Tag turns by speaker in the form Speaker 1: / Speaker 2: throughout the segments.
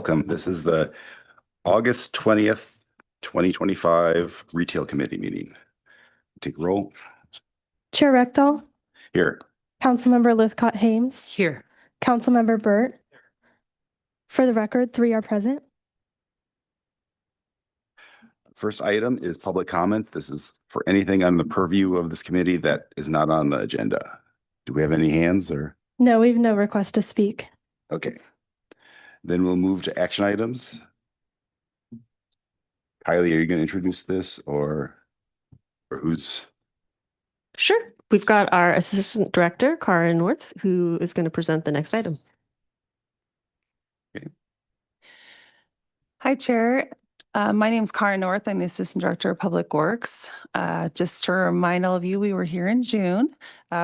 Speaker 1: welcome. This is the August 20th, 2025 Retail Committee meeting. Take roll.
Speaker 2: Chair Rectal.
Speaker 1: Here.
Speaker 2: Councilmember Lithcott-Hames.
Speaker 3: Here.
Speaker 2: Councilmember Burt. For the record, 3 are present.
Speaker 1: First item is public comment. This is for anything on the purview of this committee that is not on the agenda. Do we have any hands or?
Speaker 2: No, we have no request to speak.
Speaker 1: Okay. Then we'll move to action items. Kylie, are you going to introduce this or who's?
Speaker 3: Sure. We've got our Assistant Director, Cara North, who is going to present the next item.
Speaker 1: Okay.
Speaker 4: Hi, Chair. My name is Cara North. I'm the Assistant Director of Public Works. Just to remind all of you, we were here in June.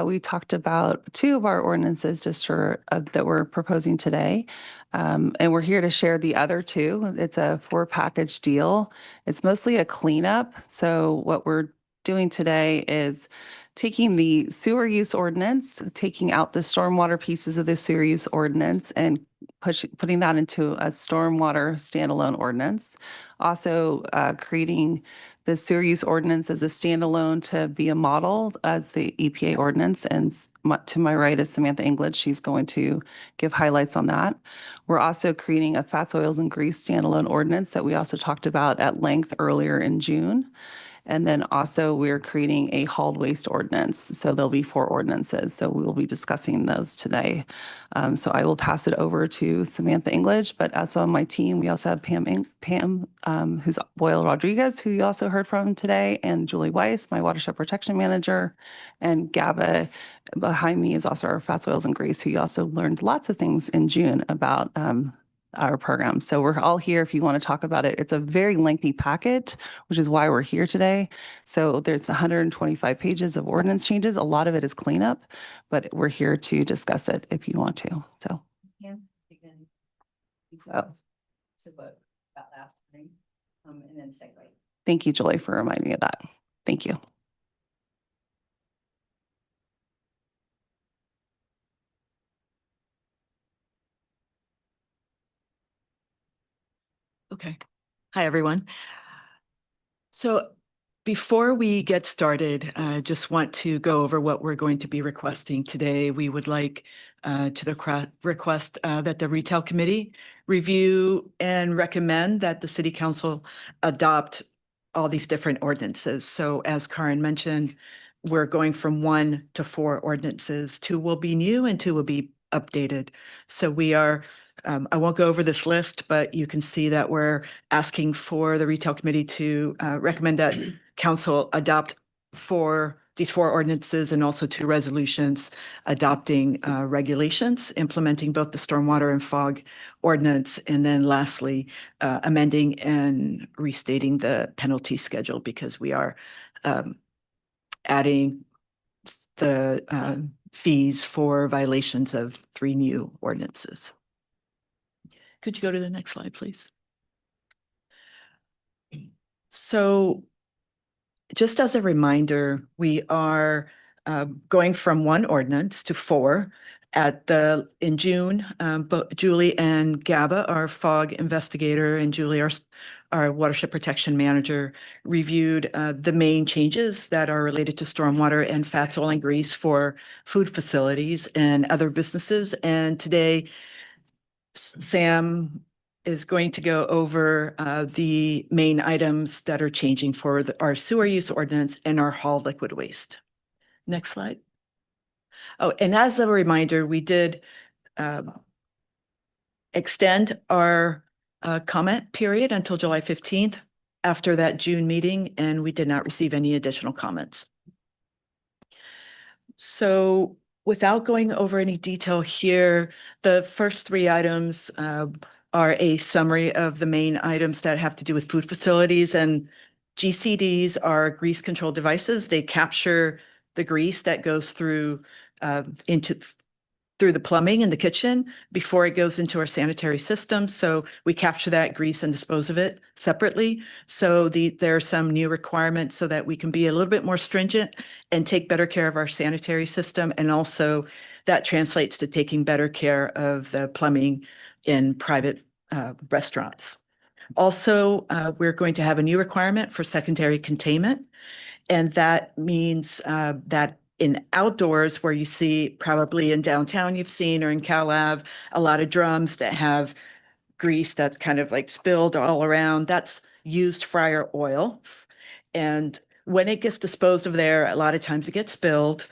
Speaker 4: We talked about 2 of our ordinances that we're proposing today. And we're here to share the other 2. It's a 4-package deal. It's mostly a cleanup. So what we're doing today is taking the sewer use ordinance, taking out the stormwater pieces of the sewer use ordinance and putting that into a stormwater standalone ordinance. Also creating the sewer use ordinance as a standalone to be a model as the EPA ordinance. And to my right is Samantha Englund. She's going to give highlights on that. We're also creating a fats, oils, and grease standalone ordinance that we also talked about at length earlier in June. And then also we're creating a hauled waste ordinance. So there'll be 4 ordinances. So we will be discussing those today. So I will pass it over to Samantha Englund, but also on my team, we also have Pam, who's Boyle Rodriguez, who you also heard from today, and Julie Weiss, my watershed protection manager, and Gaba behind me is also our fats, oils, and grease, who you also learned lots of things in June about our program. So we're all here if you want to talk about it. It's a very lengthy packet, which is why we're here today. So there's 125 pages of ordinance changes. A lot of it is cleanup, but we're here to discuss it if you want to. So.
Speaker 5: Yeah. About last time, and then segue.
Speaker 4: Thank you, Julie, for reminding me of that. Thank you.
Speaker 6: Okay. Hi, everyone. So before we get started, I just want to go over what we're going to be requesting today. We would like to request that the Retail Committee review and recommend that the City Council adopt all these different ordinances. So as Karen mentioned, we're going from 1 to 4 ordinances. 2 will be new and 2 will be updated. So we are I won't go over this list, but you can see that we're asking for the Retail Committee to recommend that Council adopt these 4 ordinances and also 2 resolutions adopting regulations, implementing both the stormwater and fog ordinance, and then lastly, amending and restating the penalty schedule because we are adding the fees for violations of 3 new ordinances. Could you go to the next slide, please? So just as a reminder, we are going from 1 ordinance to 4. In June, both Julie and Gaba, our fog investigator, and Julie, our watershed protection manager, reviewed the main changes that are related to stormwater and fats, oil, and grease for food facilities and other businesses. And today, Sam is going to go over the main items that are changing for our sewer use ordinance and our hauled liquid waste. Next slide. Oh, and as a reminder, we did extend our comment period until July 15th after that June meeting, and we did not receive any additional comments. So without going over any detail here, the first 3 items are a summary of the main items that have to do with food facilities, and GCDs are grease control devices. They capture the grease that goes through the plumbing in the kitchen before it goes into our sanitary system. So we capture that grease and dispose of it separately. So there are some new requirements so that we can be a little bit more stringent and take better care of our sanitary system. And also that translates to taking better care of the plumbing in private restaurants. Also, we're going to have a new requirement for secondary containment. And that means that in outdoors where you see probably in downtown you've seen, or in Cal Ave, a lot of drums that have grease that's kind of like spilled all around, that's used fryer oil. And when it gets disposed of there, a lot of times it gets spilled,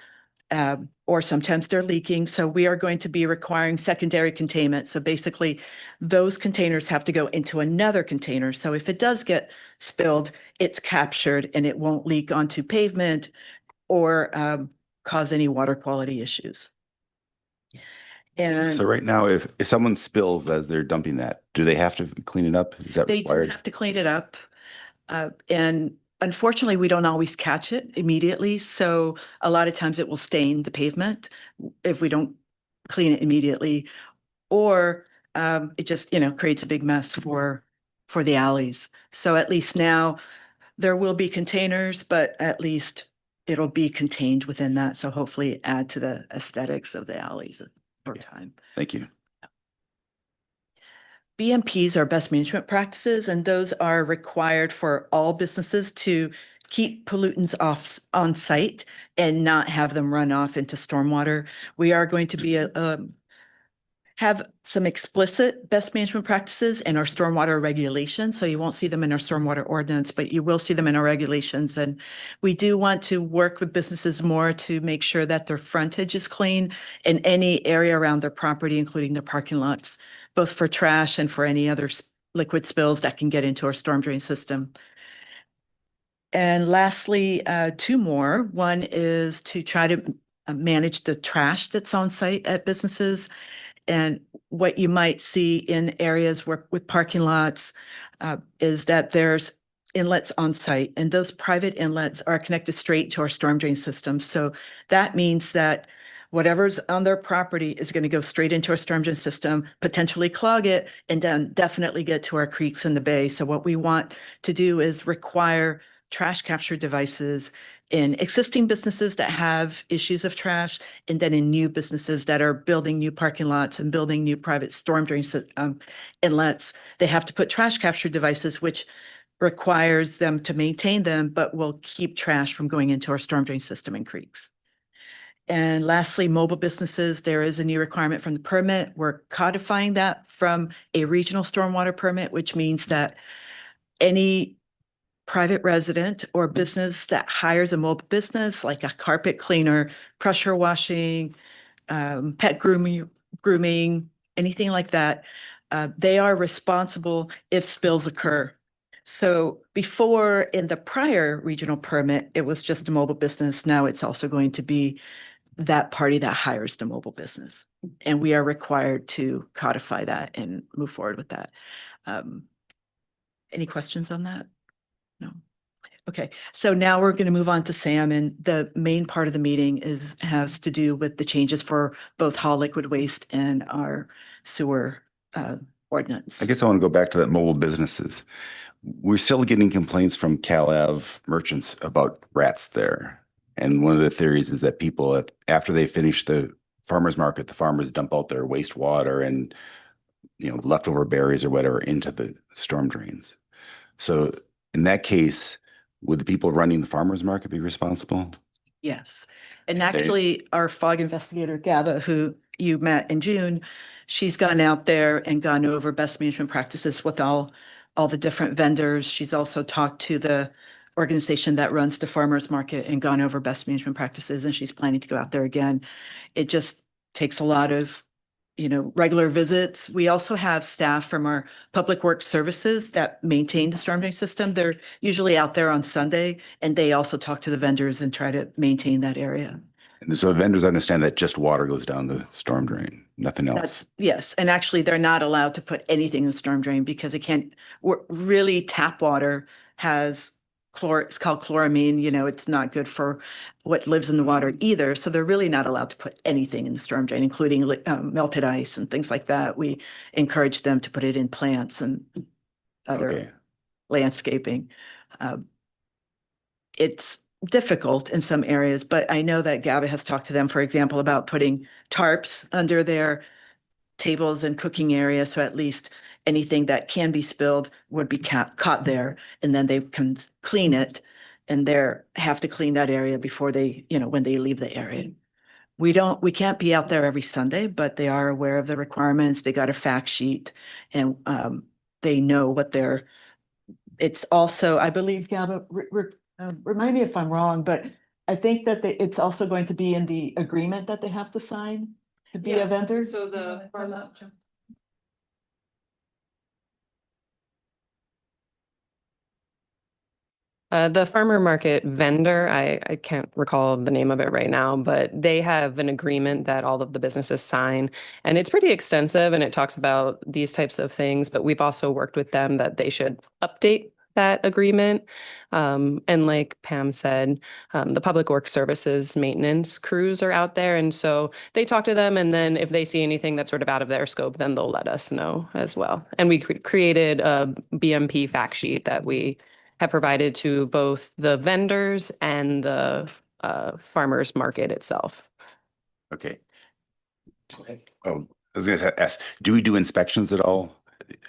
Speaker 6: or sometimes they're leaking. So we are going to be requiring secondary containment. So basically, those containers have to go into another container. So if it does get spilled, it's captured and it won't leak onto pavement or cause any water quality issues. And
Speaker 1: So right now, if someone spills as they're dumping that, do they have to clean it up? Is that
Speaker 6: they do
Speaker 1: required?
Speaker 6: have to clean it up. And unfortunately, we don't always catch it immediately. So a lot of times it will stain the pavement if we don't clean it immediately, or it just, creates a big mess for the alleys. So at least now there will be containers, but at least it'll be contained within that. So hopefully add to the aesthetics of the alleys over time.
Speaker 1: Thank you.
Speaker 6: BMPs are best management practices, and those are required for all businesses to keep pollutants off on site and not have them run off into stormwater. We are going to be have some explicit best management practices in our stormwater regulations. So you won't see them in our stormwater ordinance, but you will see them in our regulations. And we do want to work with businesses more to make sure that their frontage is clean in any area around their property, including their parking lots, both for trash and for any other liquid spills that can get into our storm drain system. And lastly, two more. One is to try to manage the trash that's on site at businesses. And what you might see in areas where with parking lots is that there's inlets on site, and those private inlets are connected straight to our storm drain system. So that means that whatever's on their property is going to go straight into our storm drain system, potentially clog it, and then definitely get to our creeks in the bay. So what we want to do is require trash capture devices in existing businesses that have issues of trash, and then in new businesses that are building new parking lots and building new private storm drain inlets. They have to put trash capture devices, which requires them to maintain them, but will keep trash from going into our storm drain system and creeks. And lastly, mobile businesses, there is a new requirement from the permit. We're codifying that from a regional stormwater permit, which means that any private resident or business that hires a mobile business, like a carpet cleaner, pressure washing, pet grooming, anything like that, they are responsible if spills occur. So before, in the prior regional permit, it was just a mobile business. Now it's also going to be that party that hires the mobile business. And we are required to codify that and move forward with that. Any questions on that? No. Okay, so now we're going to move on to Sam, and the main part of the meeting has to do with the changes for both Hall liquid waste and our sewer ordinance.
Speaker 1: I guess I want to go back to that mobile businesses. We're still getting complaints from Cal Ave merchants about rats there. And one of the theories is that people, after they finish the farmer's market, the farmers dump out their wastewater and, leftover berries or whatever into the storm drains. So in that case, would the people running the farmer's market be responsible?
Speaker 6: Yes. And actually, our fog investigator, Gaba, who you met in June, she's gone out there and gone over best management practices with all the different vendors. She's also talked to the organization that runs the farmer's market and gone over best management practices, and she's planning to go out there again. It just takes a lot of regular visits. We also have staff from our public works services that maintain the storm drain system. They're usually out there on Sunday, and they also talk to the vendors and try to maintain that area.
Speaker 1: And so the vendors understand that just water goes down the storm drain, nothing else.
Speaker 6: Yes. And actually, they're not allowed to put anything in the storm drain because really tap water has it's called chloramine, it's not good for what lives in the water either. So they're really not allowed to put anything in the storm drain, including melted ice and things like that. We encourage them to put it in plants and other landscaping. It's difficult in some areas, but I know that Gaba has talked to them, for example, about putting tarps under their tables and cooking area. So at least anything that can be spilled would be caught there, and then they can clean it, and have to clean that area before they, when they leave the area. We can't be out there every Sunday, but they are aware of the requirements. They got a fact sheet, and they know what it's also, I believe, Gaba, remind me if I'm wrong, but I think that it's also going to be in the agreement that they have to sign to be a vendor.
Speaker 3: So the the farmer market vendor, I can't recall the name of it right now, but they have an agreement that all of the businesses sign. And it's pretty extensive and it talks about these types of things, but we've also worked with them that they should update that agreement. And like Pam said, the Public Works Services maintenance crews are out there. And so they talk to them. And then if they see anything that's sort of out of their scope, then they'll let us know as well. And we created a BMP fact sheet that we have provided to both the vendors and the farmers market itself.
Speaker 1: Okay. Oh, I was gonna ask, do we do inspections at all?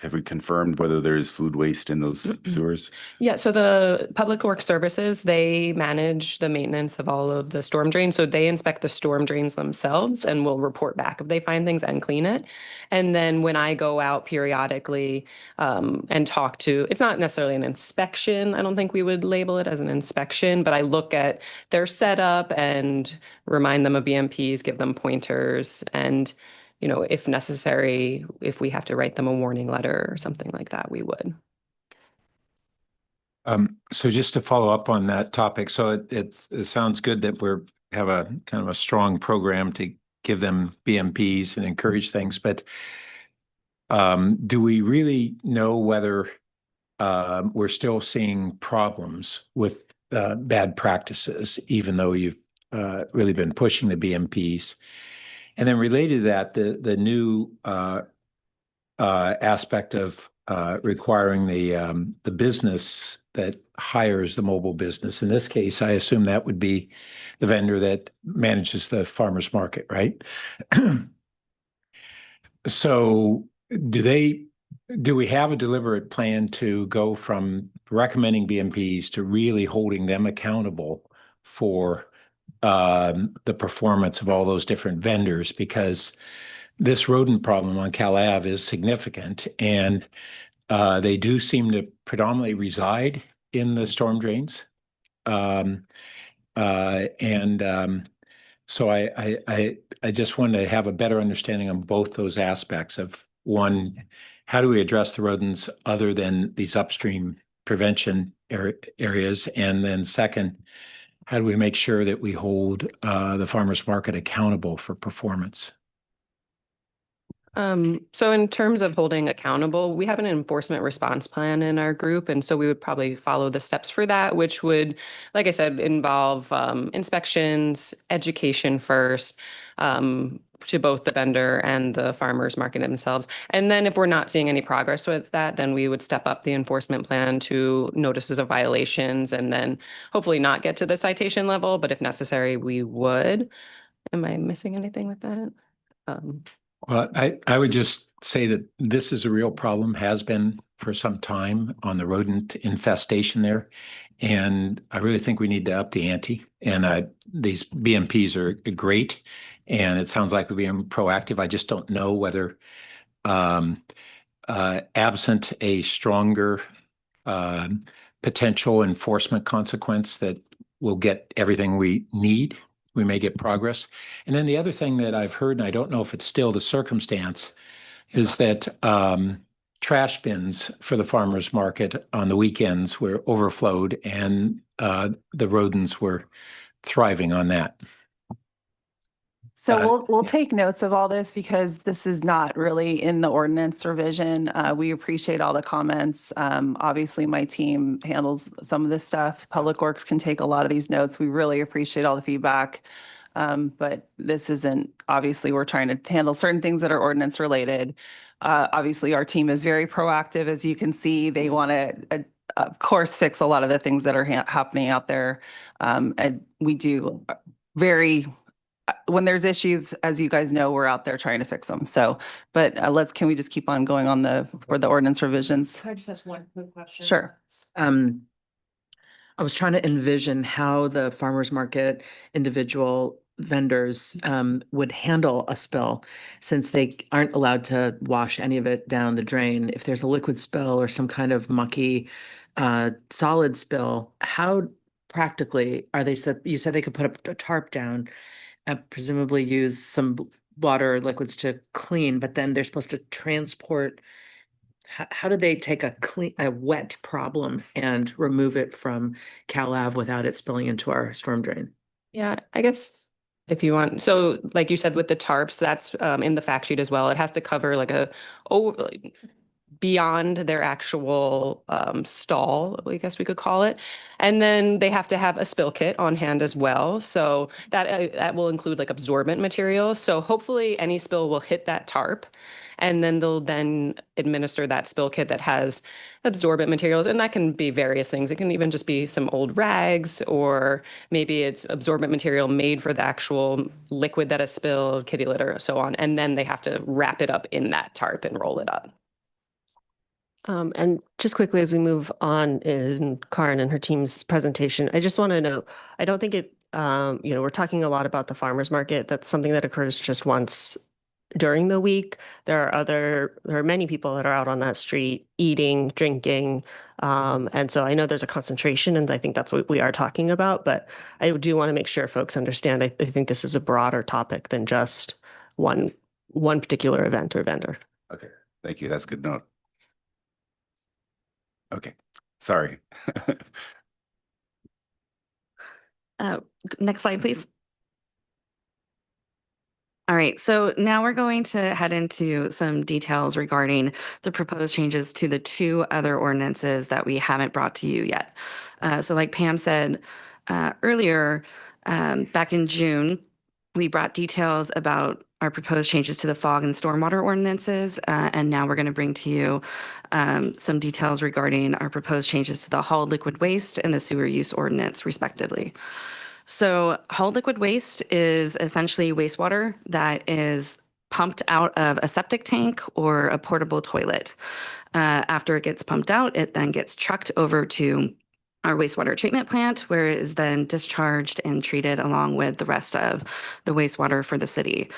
Speaker 1: Have we confirmed whether there's food waste in those sewers?
Speaker 3: Yeah, so the Public Works Services, they manage the maintenance of all of the storm drains. So they inspect the storm drains themselves and will report back if they find things and clean it. And then when I go out periodically and talk to, it's not necessarily an inspection. I don't think we would label it as an inspection, but I look at their setup and remind them of BMPs, give them pointers, and if necessary, if we have to write them a warning letter or something like that, we would.
Speaker 7: So just to follow up on that topic, so it sounds good that have a kind of a strong program to give them BMPs and encourage things, but do we really know whether we're still seeing problems with bad practices, even though you've really been pushing the BMPs? And then related to that, the new aspect of requiring the business that hires the mobile business. In this case, I assume that would be the vendor that manages the farmer's market, right? So do we have a deliberate plan to go from recommending BMPs to really holding them accountable for the performance of all those different vendors? Because this rodent problem on Cal Ave is significant, and they do seem to predominantly reside in the storm drains. So I just want to have a better understanding of both those aspects of, one, how do we address the rodents other than these upstream prevention areas? And then second, how do we make sure that we hold the farmers market accountable for performance?
Speaker 3: So in terms of holding accountable, we have an enforcement response plan in our group. And so we would probably follow the steps for that, which would, like I said, involve inspections, education first, to both the vendor and the farmers market themselves. And then if we're not seeing any progress with that, then we would step up the enforcement plan to notices of violations and then hopefully not get to the citation level, but if necessary, we would. Am I missing anything with that?
Speaker 7: Well, I would just say that this is a real problem, has been for some time on the rodent infestation there. And I really think we need to up the ante. And these BMPs are great. And it sounds like we're being proactive. I just don't know whether absent a stronger potential enforcement consequence that will get everything we need, we may get progress. And then the other thing that I've heard, and I don't know if it's still the circumstance, is that trash bins for the farmers market on the weekends were overflowed, and the rodents were thriving on that.
Speaker 4: So we'll take notes of all this because this is not really in the ordinance revision. We appreciate all the comments. Obviously, my team handles some of this stuff. Public Works can take a lot of these notes. We really appreciate all the feedback. But this isn't, obviously, we're trying to handle certain things that are ordinance related. Obviously, our team is very proactive. As you can see, they want to, of course, fix a lot of the things that are happening out there. And we do very when there's issues, as you guys know, we're out there trying to fix them. So, but can we just keep on going on for the ordinance revisions?
Speaker 5: Can I just ask one quick question?
Speaker 4: Sure.
Speaker 8: I was trying to envision how the farmer's market individual vendors would handle a spill, since they aren't allowed to wash any of it down the drain. If there's a liquid spill or some kind of mucky solid spill, how practically are they you said they could put a tarp down and presumably use some water or liquids to clean, but then they're supposed to transport. How do they take a wet problem and remove it from Cal Ave without it spilling into our storm drain?
Speaker 3: Yeah, I guess if you want, so like you said with the tarps, that's in the fact sheet as well. It has to cover like beyond their actual stall, I guess we could call it. And then they have to have a spill kit on hand as well. So that will include like absorbent materials. So hopefully any spill will hit that tarp, and then they'll then administer that spill kit that has absorbent materials. And that can be various things. It can even just be some old rags, or maybe it's absorbent material made for the actual liquid that is spilled, kitty litter, so on. And then they have to wrap it up in that tarp and roll it up.
Speaker 9: And just quickly as we move on in Karen and her team's presentation, I just want to know, I don't think we're talking a lot about the farmer's market. That's something that occurs just once during the week. There are many people that are out on that street eating, drinking. And so I know there's a concentration, and I think that's what we are talking about, but I do want to make sure folks understand. I think this is a broader topic than just one particular event or vendor.
Speaker 1: Okay, thank you. That's a good note. Okay, sorry.
Speaker 10: Next slide, please. All right, so now we're going to head into some details regarding the proposed changes to the two other ordinances that we haven't brought to you yet. So like Pam said earlier, back in June, we brought details about our proposed changes to the fog and stormwater ordinances, and now we're going to bring to you some details regarding our proposed changes to the hauled liquid waste and the sewer use ordinance, respectively. So hauled liquid waste is essentially wastewater that is pumped out of a septic tank or a portable toilet. After it gets pumped out, it then gets trucked over to our wastewater treatment plant, where it is then discharged and treated along with the rest of the wastewater for the city.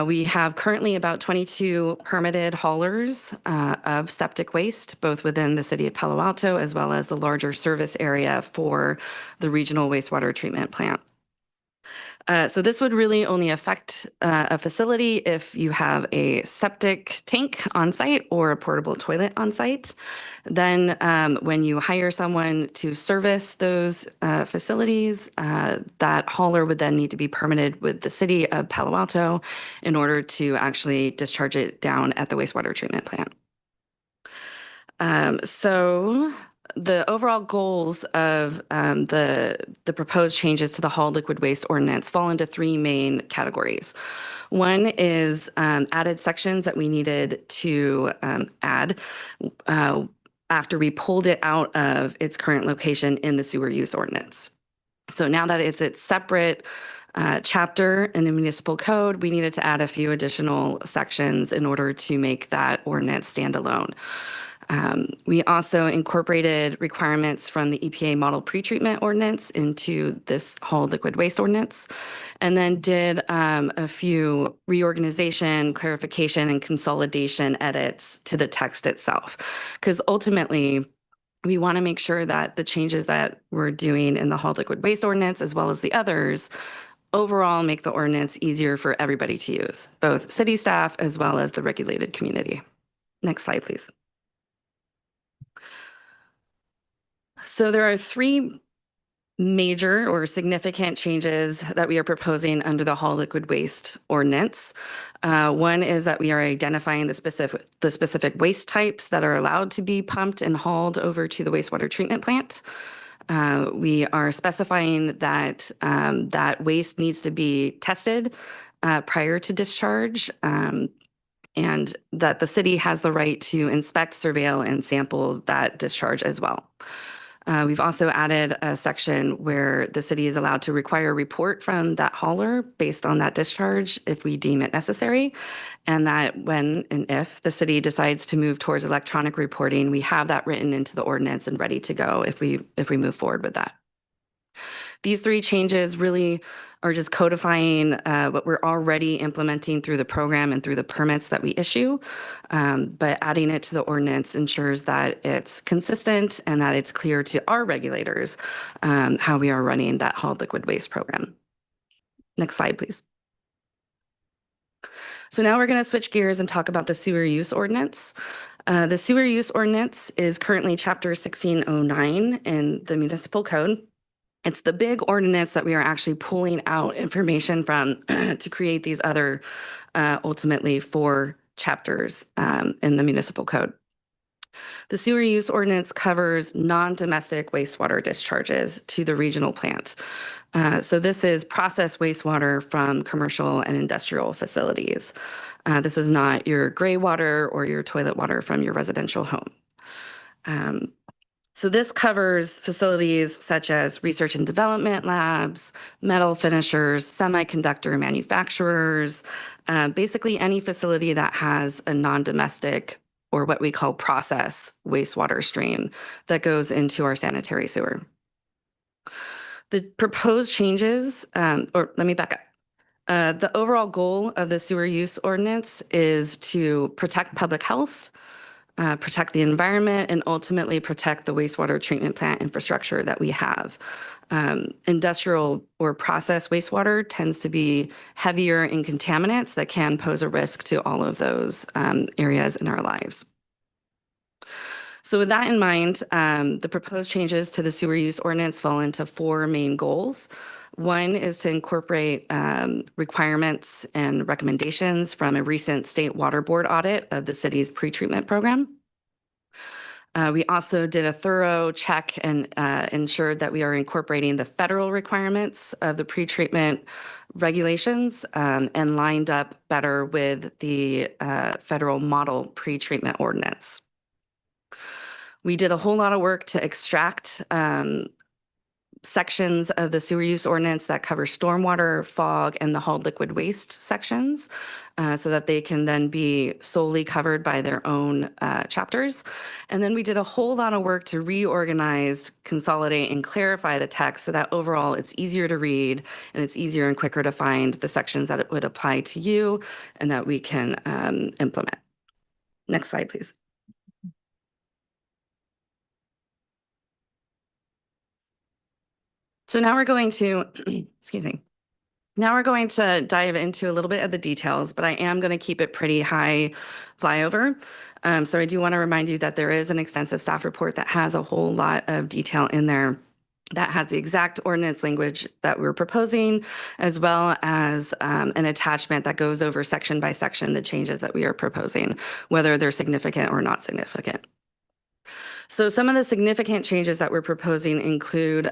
Speaker 10: We have currently about 22 permitted haulers of septic waste, both within the city of Palo Alto as well as the larger service area for the regional wastewater treatment plant. So this would really only affect a facility if you have a septic tank on site or a portable toilet on site. Then when you hire someone to service those facilities, that hauler would then need to be permitted with the city of Palo Alto in order to actually discharge it down at the wastewater treatment plant. So the overall goals of the proposed changes to the hauled liquid waste ordinance fall into three main categories. One is added sections that we needed to add after we pulled it out of its current location in the sewer use ordinance. So now that it's its separate chapter in the municipal code, we needed to add a few additional sections in order to make that ordinance stand alone. We also incorporated requirements from the EPA model pretreatment ordinance into this hauled liquid waste ordinance, and then did a few reorganization, clarification, and consolidation edits to the text itself. Because ultimately, we want to make sure that the changes that we're doing in the hauled liquid waste ordinance, as well as the others, overall make the ordinance easier for everybody to use, both city staff as well as the regulated community. Next slide, please. So there are three major or significant changes that we are proposing under the hauled liquid waste ordinance. One is that we are identifying the specific waste types that are allowed to be pumped and hauled over to the wastewater treatment plant. We are specifying that that waste needs to be tested prior to discharge, and that the city has the right to inspect, surveil, and sample that discharge as well. We've also added a section where the city is allowed to require a report from that hauler based on that discharge if we deem it necessary. And that when and if the city decides to move towards electronic reporting, we have that written into the ordinance and ready to go if we move forward with that. These three changes really are just codifying what we're already implementing through the program and through the permits that we issue. But adding it to the ordinance ensures that it's consistent and that it's clear to our regulators how we are running that hauled liquid waste program. Next slide, please. So now we're going to switch gears and talk about the sewer use ordinance. The sewer use ordinance is currently chapter 1609 in the municipal code. It's the big ordinance that we are actually pulling out information from to create these other ultimately 4 chapters in the municipal code. The sewer use ordinance covers non-domestic wastewater discharges to the regional plant. So this is processed wastewater from commercial and industrial facilities. This is not your gray water or your toilet water from your residential home. So this covers facilities such as research and development labs, metal finishers, semiconductor manufacturers, basically any facility that has a non-domestic or what we call process wastewater stream that goes into our sanitary sewer. The proposed changes, or let me back up. The overall goal of the sewer use ordinance is to protect public health, protect the environment, and ultimately protect the wastewater treatment plant infrastructure that we have. Industrial or process wastewater tends to be heavier in contaminants that can pose a risk to all of those areas in our lives. So with that in mind, the proposed changes to the sewer use ordinance fall into 4 main goals. One is to incorporate requirements and recommendations from a recent state water board audit of the city's pretreatment program. We also did a thorough check and ensured that we are incorporating the federal requirements of the pretreatment regulations and lined up better with the federal model pretreatment ordinance. We did a whole lot of work to extract sections of the sewer use ordinance that cover stormwater, fog, and the hauled liquid waste sections so that they can then be solely covered by their own chapters. And then we did a whole lot of work to reorganize, consolidate, and clarify the text so that overall it's easier to read and it's easier and quicker to find the sections that it would apply to you and that we can implement. Next slide, please. So now we're going to, excuse me. Now we're going to dive into a little bit of the details, but I am going to keep it pretty high flyover. So I do want to remind you that there is an extensive staff report that has a whole lot of detail in there that has the exact ordinance language that we're proposing, as well as an attachment that goes over section by section the changes that we are proposing, whether they're significant or not significant. So some of the significant changes that we're proposing include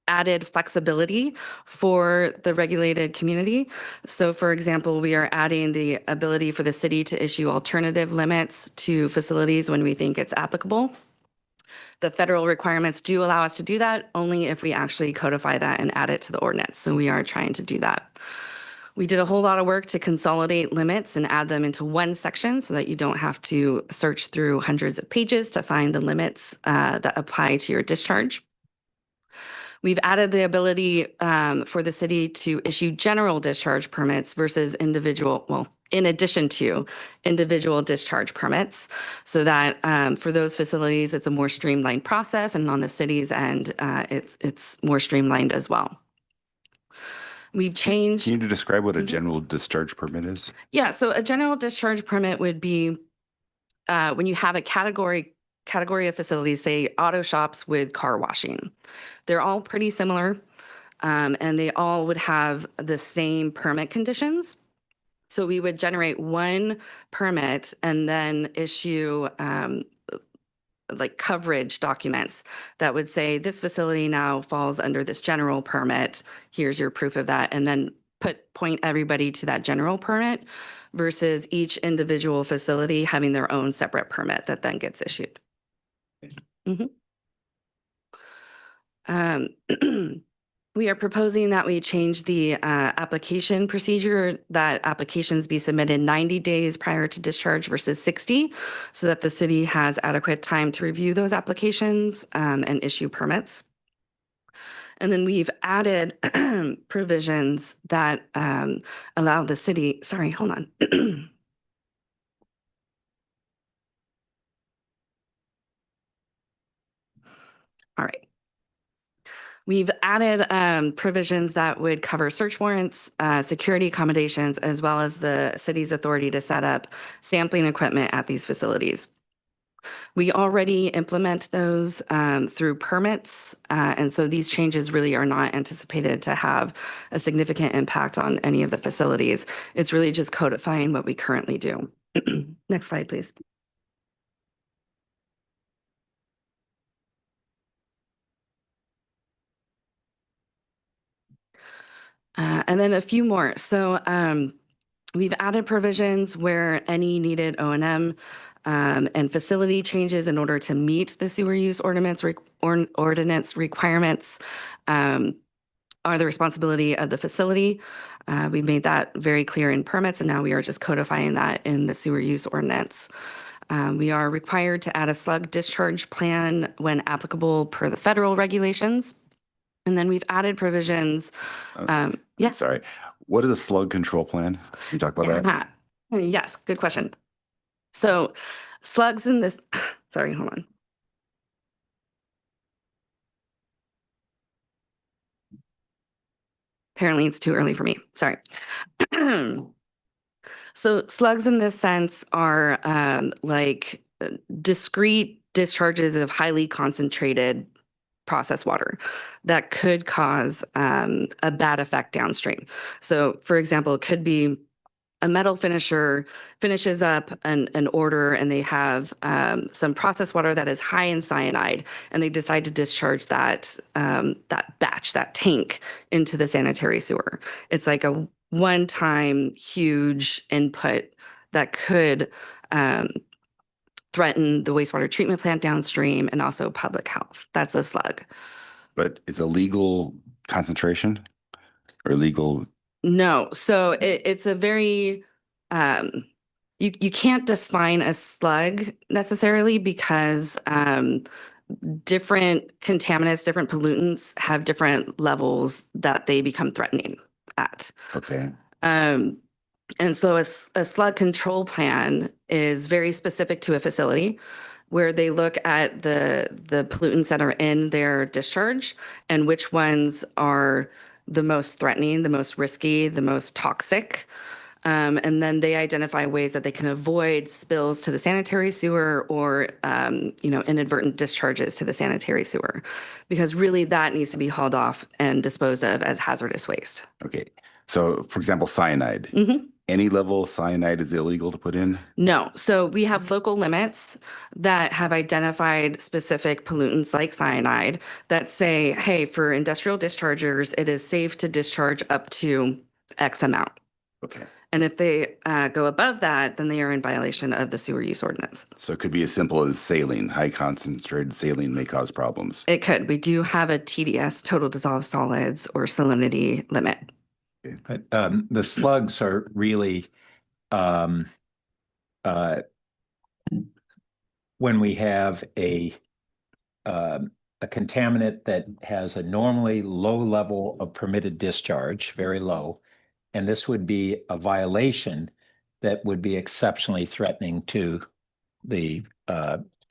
Speaker 10: added flexibility for the regulated community. So for example, we are adding the ability for the city to issue alternative limits to facilities when we think it's applicable. The federal requirements do allow us to do that only if we actually codify that and add it to the ordinance. So we are trying to do that. We did a whole lot of work to consolidate limits and add them into one section so that you don't have to search through hundreds of pages to find the limits that apply to your discharge. We've added the ability for the city to issue general discharge permits versus individual, well, in addition to individual discharge permits, so that for those facilities, it's a more streamlined process, and on the city's end, it's more streamlined as well. We've changed.
Speaker 1: Can you describe what a general discharge permit is?
Speaker 10: Yeah, so a general discharge permit would be when you have a category of facilities, say auto shops with car washing. They're all pretty similar, and they all would have the same permit conditions. So we would generate one permit and then issue like coverage documents that would say this facility now falls under this general permit. Here's your proof of that, and then point everybody to that general permit versus each individual facility having their own separate permit that then gets issued. Um, we are proposing that we change the application procedure, that applications be submitted 90 days prior to discharge versus 60, so that the city has adequate time to review those applications and issue permits. And then we've added provisions that allow the city, sorry, hold on. All right. We've added provisions that would cover search warrants, security accommodations, as well as the city's authority to set up sampling equipment at these facilities. We already implement those through permits, and so these changes really are not anticipated to have a significant impact on any of the facilities. It's really just codifying what we currently do. Next slide, please. And then a few more. So we've added provisions where any needed O&M and facility changes in order to meet the sewer use ordinance requirements are the responsibility of the facility. We made that very clear in permits, and now we are just codifying that in the sewer use ordinance. We are required to add a slug discharge plan when applicable per the federal regulations. And then we've added provisions. Yes.
Speaker 1: Sorry. What is a slug control plan? Can you talk about that?
Speaker 10: Yes, good question. So slugs in this, sorry, hold on. Apparently it's too early for me. Sorry. So slugs in this sense are like discrete discharges of highly concentrated processed water that could cause a bad effect downstream. So for example, it could be a metal finisher finishes up an order and they have some processed water that is high in cyanide, and they decide to discharge that that tank into the sanitary sewer. It's like a one-time huge input that could threaten the wastewater treatment plant downstream and also public health. That's a slug.
Speaker 1: But it's a legal concentration or legal?
Speaker 10: No. So it's a very, you can't define a slug necessarily because different contaminants, different pollutants have different levels that they become threatening at.
Speaker 1: Okay.
Speaker 10: And so a slug control plan is very specific to a facility where they look at the pollutants that are in their discharge and which ones are the most threatening, the most risky, the most toxic. And then they identify ways that they can avoid spills to the sanitary sewer or, inadvertent discharges to the sanitary sewer, because really that needs to be hauled off and disposed of as hazardous waste.
Speaker 1: Okay. So for example, cyanide. Any level of cyanide is illegal to put in?
Speaker 10: No. So we have local limits that have identified specific pollutants like cyanide that say, hey, for industrial dischargers, it is safe to discharge up to X amount.
Speaker 1: Okay.
Speaker 10: And if they go above that, then they are in violation of the sewer use ordinance.
Speaker 1: So it could be as simple as saline. High concentrated saline may cause problems.
Speaker 10: It could. We do have a TDS, total dissolved solids, or salinity limit.
Speaker 7: But the slugs are really when we have a contaminant that has a normally low level of permitted discharge, very low, and this would be a violation that would be exceptionally threatening to the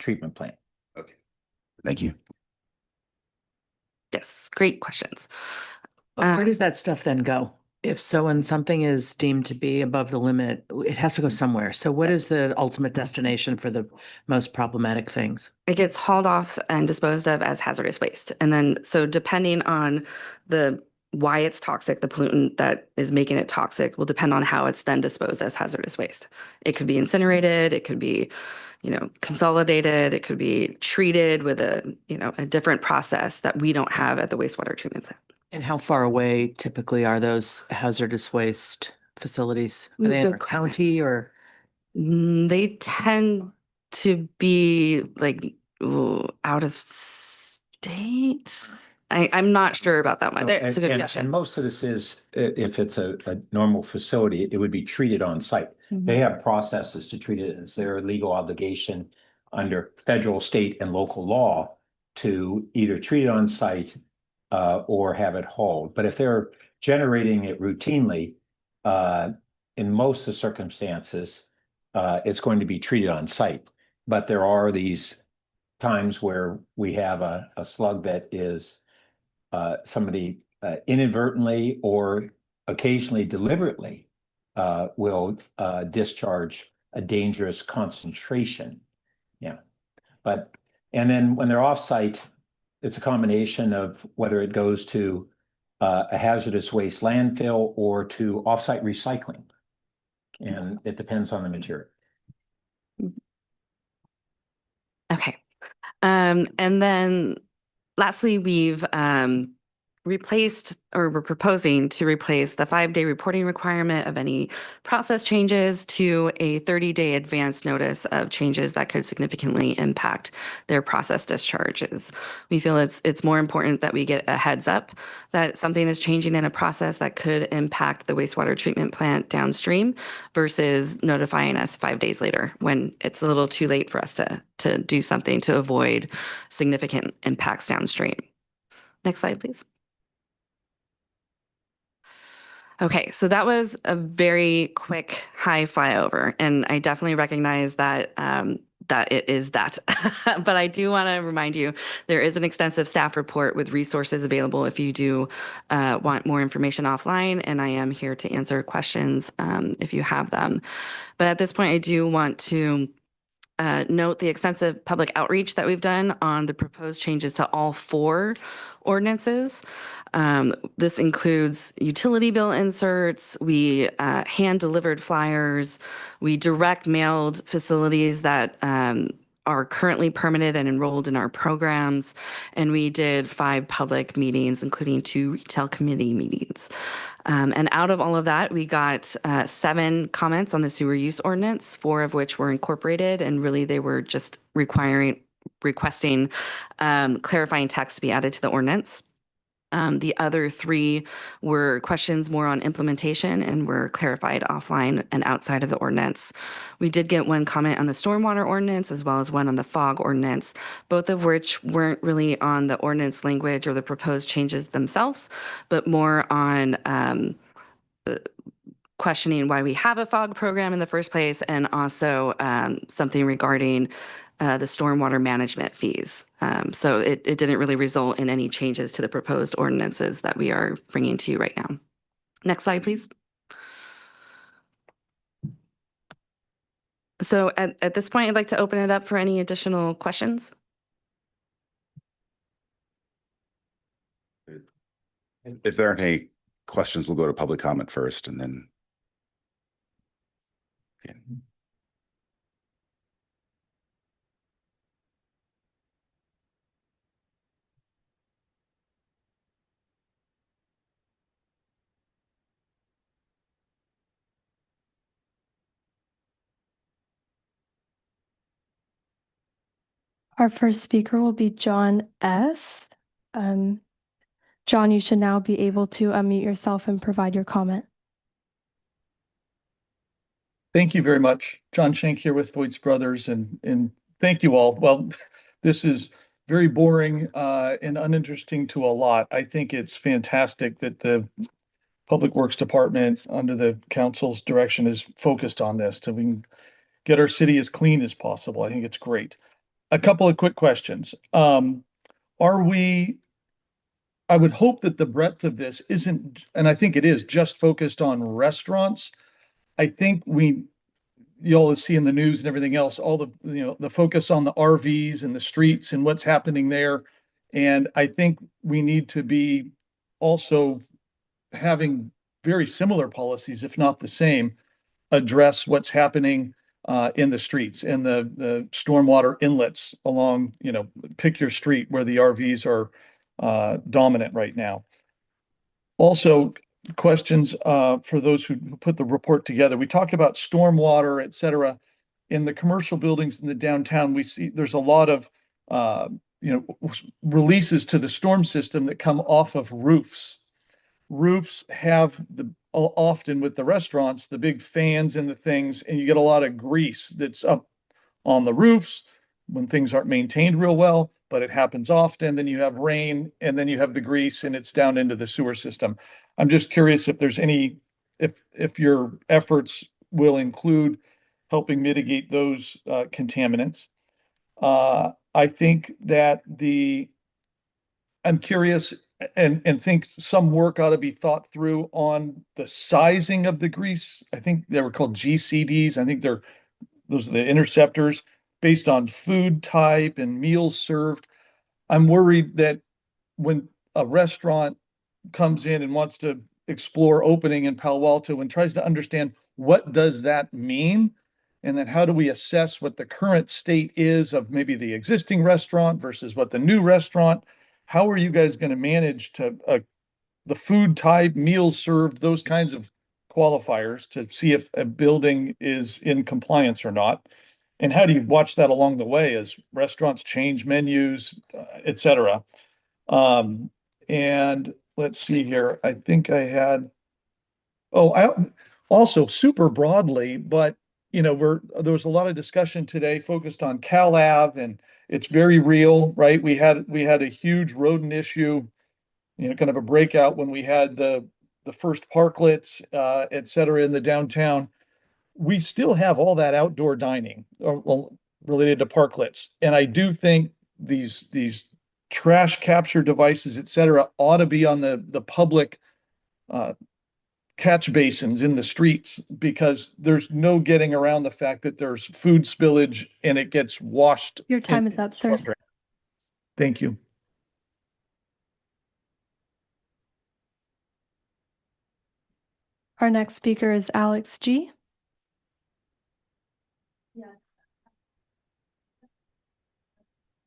Speaker 7: treatment plant.
Speaker 1: Okay. Thank you.
Speaker 10: Yes, great questions.
Speaker 8: But where does that stuff then go? If so, and something is deemed to be above the limit, it has to go somewhere. So what is the ultimate destination for the most problematic things?
Speaker 10: It gets hauled off and disposed of as hazardous waste. And then, so depending on why it's toxic, the pollutant that is making it toxic will depend on how it's then disposed as hazardous waste. It could be incinerated, it could be, consolidated, it could be treated with a different process that we don't have at the wastewater treatment plant.
Speaker 8: And how far away typically are those hazardous waste facilities? Are they in our county or?
Speaker 10: They tend to be like out of state? I'm not sure about that one.
Speaker 7: No,
Speaker 10: It's a good
Speaker 7: and
Speaker 10: question.
Speaker 7: most of this is, if it's a normal facility, it would be treated on site.
Speaker 10: Mm-hmm.
Speaker 7: They have processes to treat it. It's their legal obligation under federal, state, and local law to either treat it on site or have it hauled. But if they're generating it routinely, in most of the circumstances, it's going to be treated on site. But there are these times where we have a slug that is somebody inadvertently or occasionally deliberately will discharge a dangerous concentration. Yeah. But, and then when they're offsite, it's a combination of whether it goes to a hazardous waste landfill or to offsite recycling. And it depends on the material.
Speaker 10: Okay. And then lastly, we've replaced, or we're proposing to replace the 5-day reporting requirement of any process changes to a 30-day advance notice of changes that could significantly impact their process discharges. We feel it's more important that we get a heads up that something is changing in a process that could impact the wastewater treatment plant downstream versus notifying us 5 days later when it's a little too late for us to do something to avoid significant impacts downstream. Next slide, please. Okay, so that was a very quick high flyover, and I definitely recognize that that it is that. But I do want to remind you, there is an extensive staff report with resources available if you do want more information offline, and I am here to answer questions if you have them. But at this point, I do want to note the extensive public outreach that we've done on the proposed changes to all 4 ordinances. This includes utility bill inserts, we hand-delivered flyers, we direct mailed facilities that are currently permitted and enrolled in our programs, and we did 5 public meetings, including 2 retail committee meetings. And out of all of that, we got 7 comments on the sewer use ordinance, 4 of which were incorporated, and really they were just requesting clarifying text to be added to the ordinance. The other 3 were questions more on implementation and were clarified offline and outside of the ordinance. We did get 1 comment on the stormwater ordinance as well as 1 on the fog ordinance, both of which weren't really on the ordinance language or the proposed changes themselves, but more on questioning why we have a fog program in the first place, and also something regarding the stormwater management fees. So it didn't really result in any changes to the proposed ordinances that we are bringing to you right now. Next slide, please. So at this point, I'd like to open it up for any additional questions.
Speaker 1: If there aren't any questions, we'll go to public comment first and then. Okay.
Speaker 2: Our first speaker will be John S. John, you should now be able to unmute yourself and provide your comment.
Speaker 11: Thank you very much. John Shank here with Thwaites Brothers, and thank you all. Well, this is very boring and uninteresting to a lot. I think it's fantastic that the Public Works Department, under the council's direction, is focused on this so we can get our city as clean as possible. I think it's great. A couple of quick questions. I would hope that the breadth of this isn't, and I think it is, just focused on restaurants. I think you all see in the news and everything else, all the focus on the RVs and the streets and what's happening there. And I think we need to be also having very similar policies, if not the same, address what's happening in the streets and the stormwater inlets along, pick your street where the RVs are dominant right now. Also, questions for those who put the report together. We talk about stormwater, et cetera. In the commercial buildings in the downtown, we see there's a lot of releases to the storm system that come off of roofs. Roofs have often with the restaurants, the big fans and the things, and you get a lot of grease that's up on the roofs when things aren't maintained real well, but it happens often. Then you have rain and then you have the grease and it's down into the sewer system. I'm just curious if there's if your efforts will include helping mitigate those contaminants. I think that I'm curious and think some work ought to be thought through on the sizing of the grease. I think they were called GCDs. I think those are the interceptors based on food type and meals served. I'm worried that when a restaurant comes in and wants to explore opening in Palo Alto and tries to understand what does that mean, and then how do we assess what the current state is of maybe the existing restaurant versus what the new restaurant, how are you guys going to manage to the food type, meals served, those kinds of qualifiers to see if a building is in compliance or not? And how do you watch that along the way as restaurants change menus, et cetera? And let's see here. I think I had, I also super broadly, but there was a lot of discussion today focused on Cal Ave, and it's very real, right? We had a huge rodent issue, kind of a breakout when we had the first parklets, et cetera, in the downtown. We still have all that outdoor dining related to parklets. And I do think these trash capture devices, et cetera, ought to be on the public catch basins in the streets, because there's no getting around the fact that there's food spillage and it gets washed.
Speaker 2: Your time is up, sir.
Speaker 11: Thank you.
Speaker 2: Our next speaker is Alex G.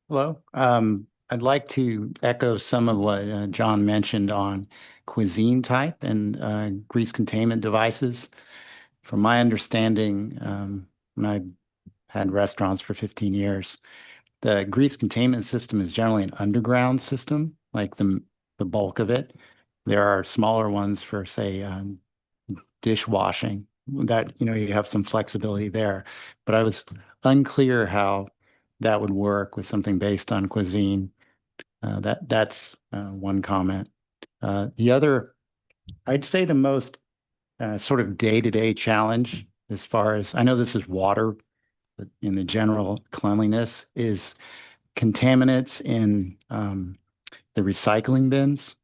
Speaker 12: Hello. I'd like to echo some of what John mentioned on cuisine type and grease containment devices. From my understanding, when I had restaurants for 15 years, the grease containment system is generally an underground system, like the bulk of it. There are smaller ones for, say, dishwashing that, you have some flexibility there. But I was unclear how that would work with something based on cuisine. That's one comment. The other, I'd say the most sort of day-to-day challenge, as far as I know, this is water, but in the general cleanliness, is contaminants in the recycling bins.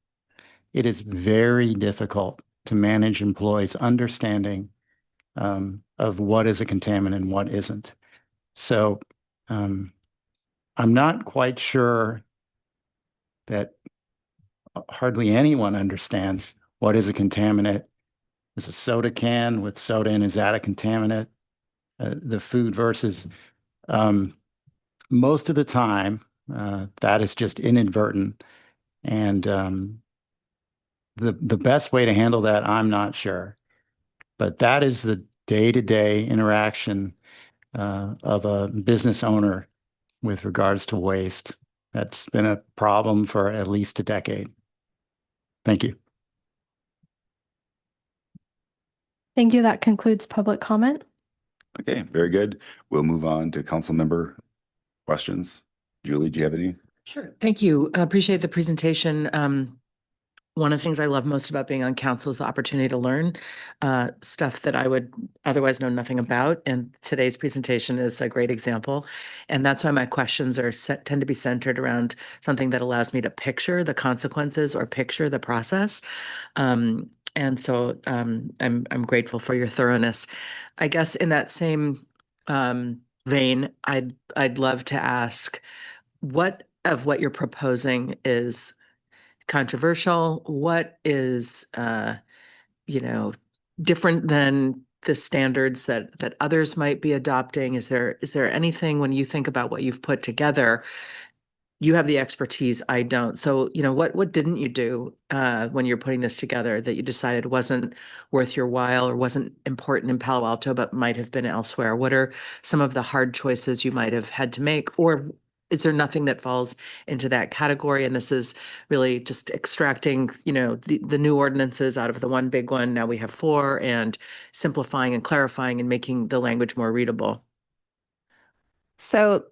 Speaker 12: It is very difficult to manage employees' understanding of what is a contaminant and what isn't. So I'm not quite sure that hardly anyone understands what is a contaminant. Is a soda can with soda in, is that a contaminant? The food versus most of the time that is just inadvertent. And the best way to handle that, I'm not sure. But that is the day-to-day interaction of a business owner with regards to waste. That's been a problem for at least a decade. Thank you.
Speaker 2: Thank you. That concludes public comment.
Speaker 1: Okay, very good. We'll move on to council member questions. Julie, do you have any?
Speaker 8: Sure. Thank you. Appreciate the presentation. One of the things I love most about being on council is the opportunity to learn stuff that I would otherwise know nothing about. And today's presentation is a great example. And that's why my questions tend to be centered around something that allows me to picture the consequences or picture the process. And so I'm grateful for your thoroughness. I guess in that same vein, I'd love to ask, what of what you're proposing is controversial? What is different than the standards that others might be adopting? Is there anything, when you think about what you've put together, you have the expertise, I don't. So, what didn't you do when you're putting this together that you decided wasn't worth your while or wasn't important in Palo Alto, but might have been elsewhere? What are some of the hard choices you might have had to make, or is there nothing that falls into that category? And this is really just extracting, the new ordinances out of the one big one. Now we have 4, and simplifying and clarifying and making the language more readable.
Speaker 4: So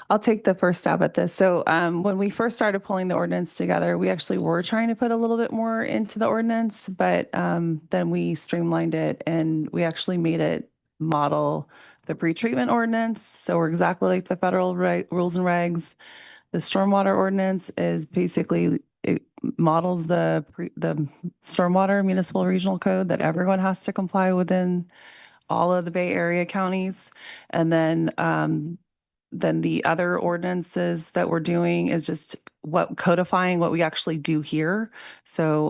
Speaker 4: I'll take the first stab at this. So when we first started pulling the ordinance together, we actually were trying to put a little bit more into the ordinance, but then we streamlined it and we actually made it model the pretreatment ordinance. So we're exactly like the federal rules and regs. The stormwater ordinance is basically, it models the stormwater municipal regional code that everyone has to comply within all of the Bay Area counties. And then the other ordinances that we're doing is just codifying what we actually do here. So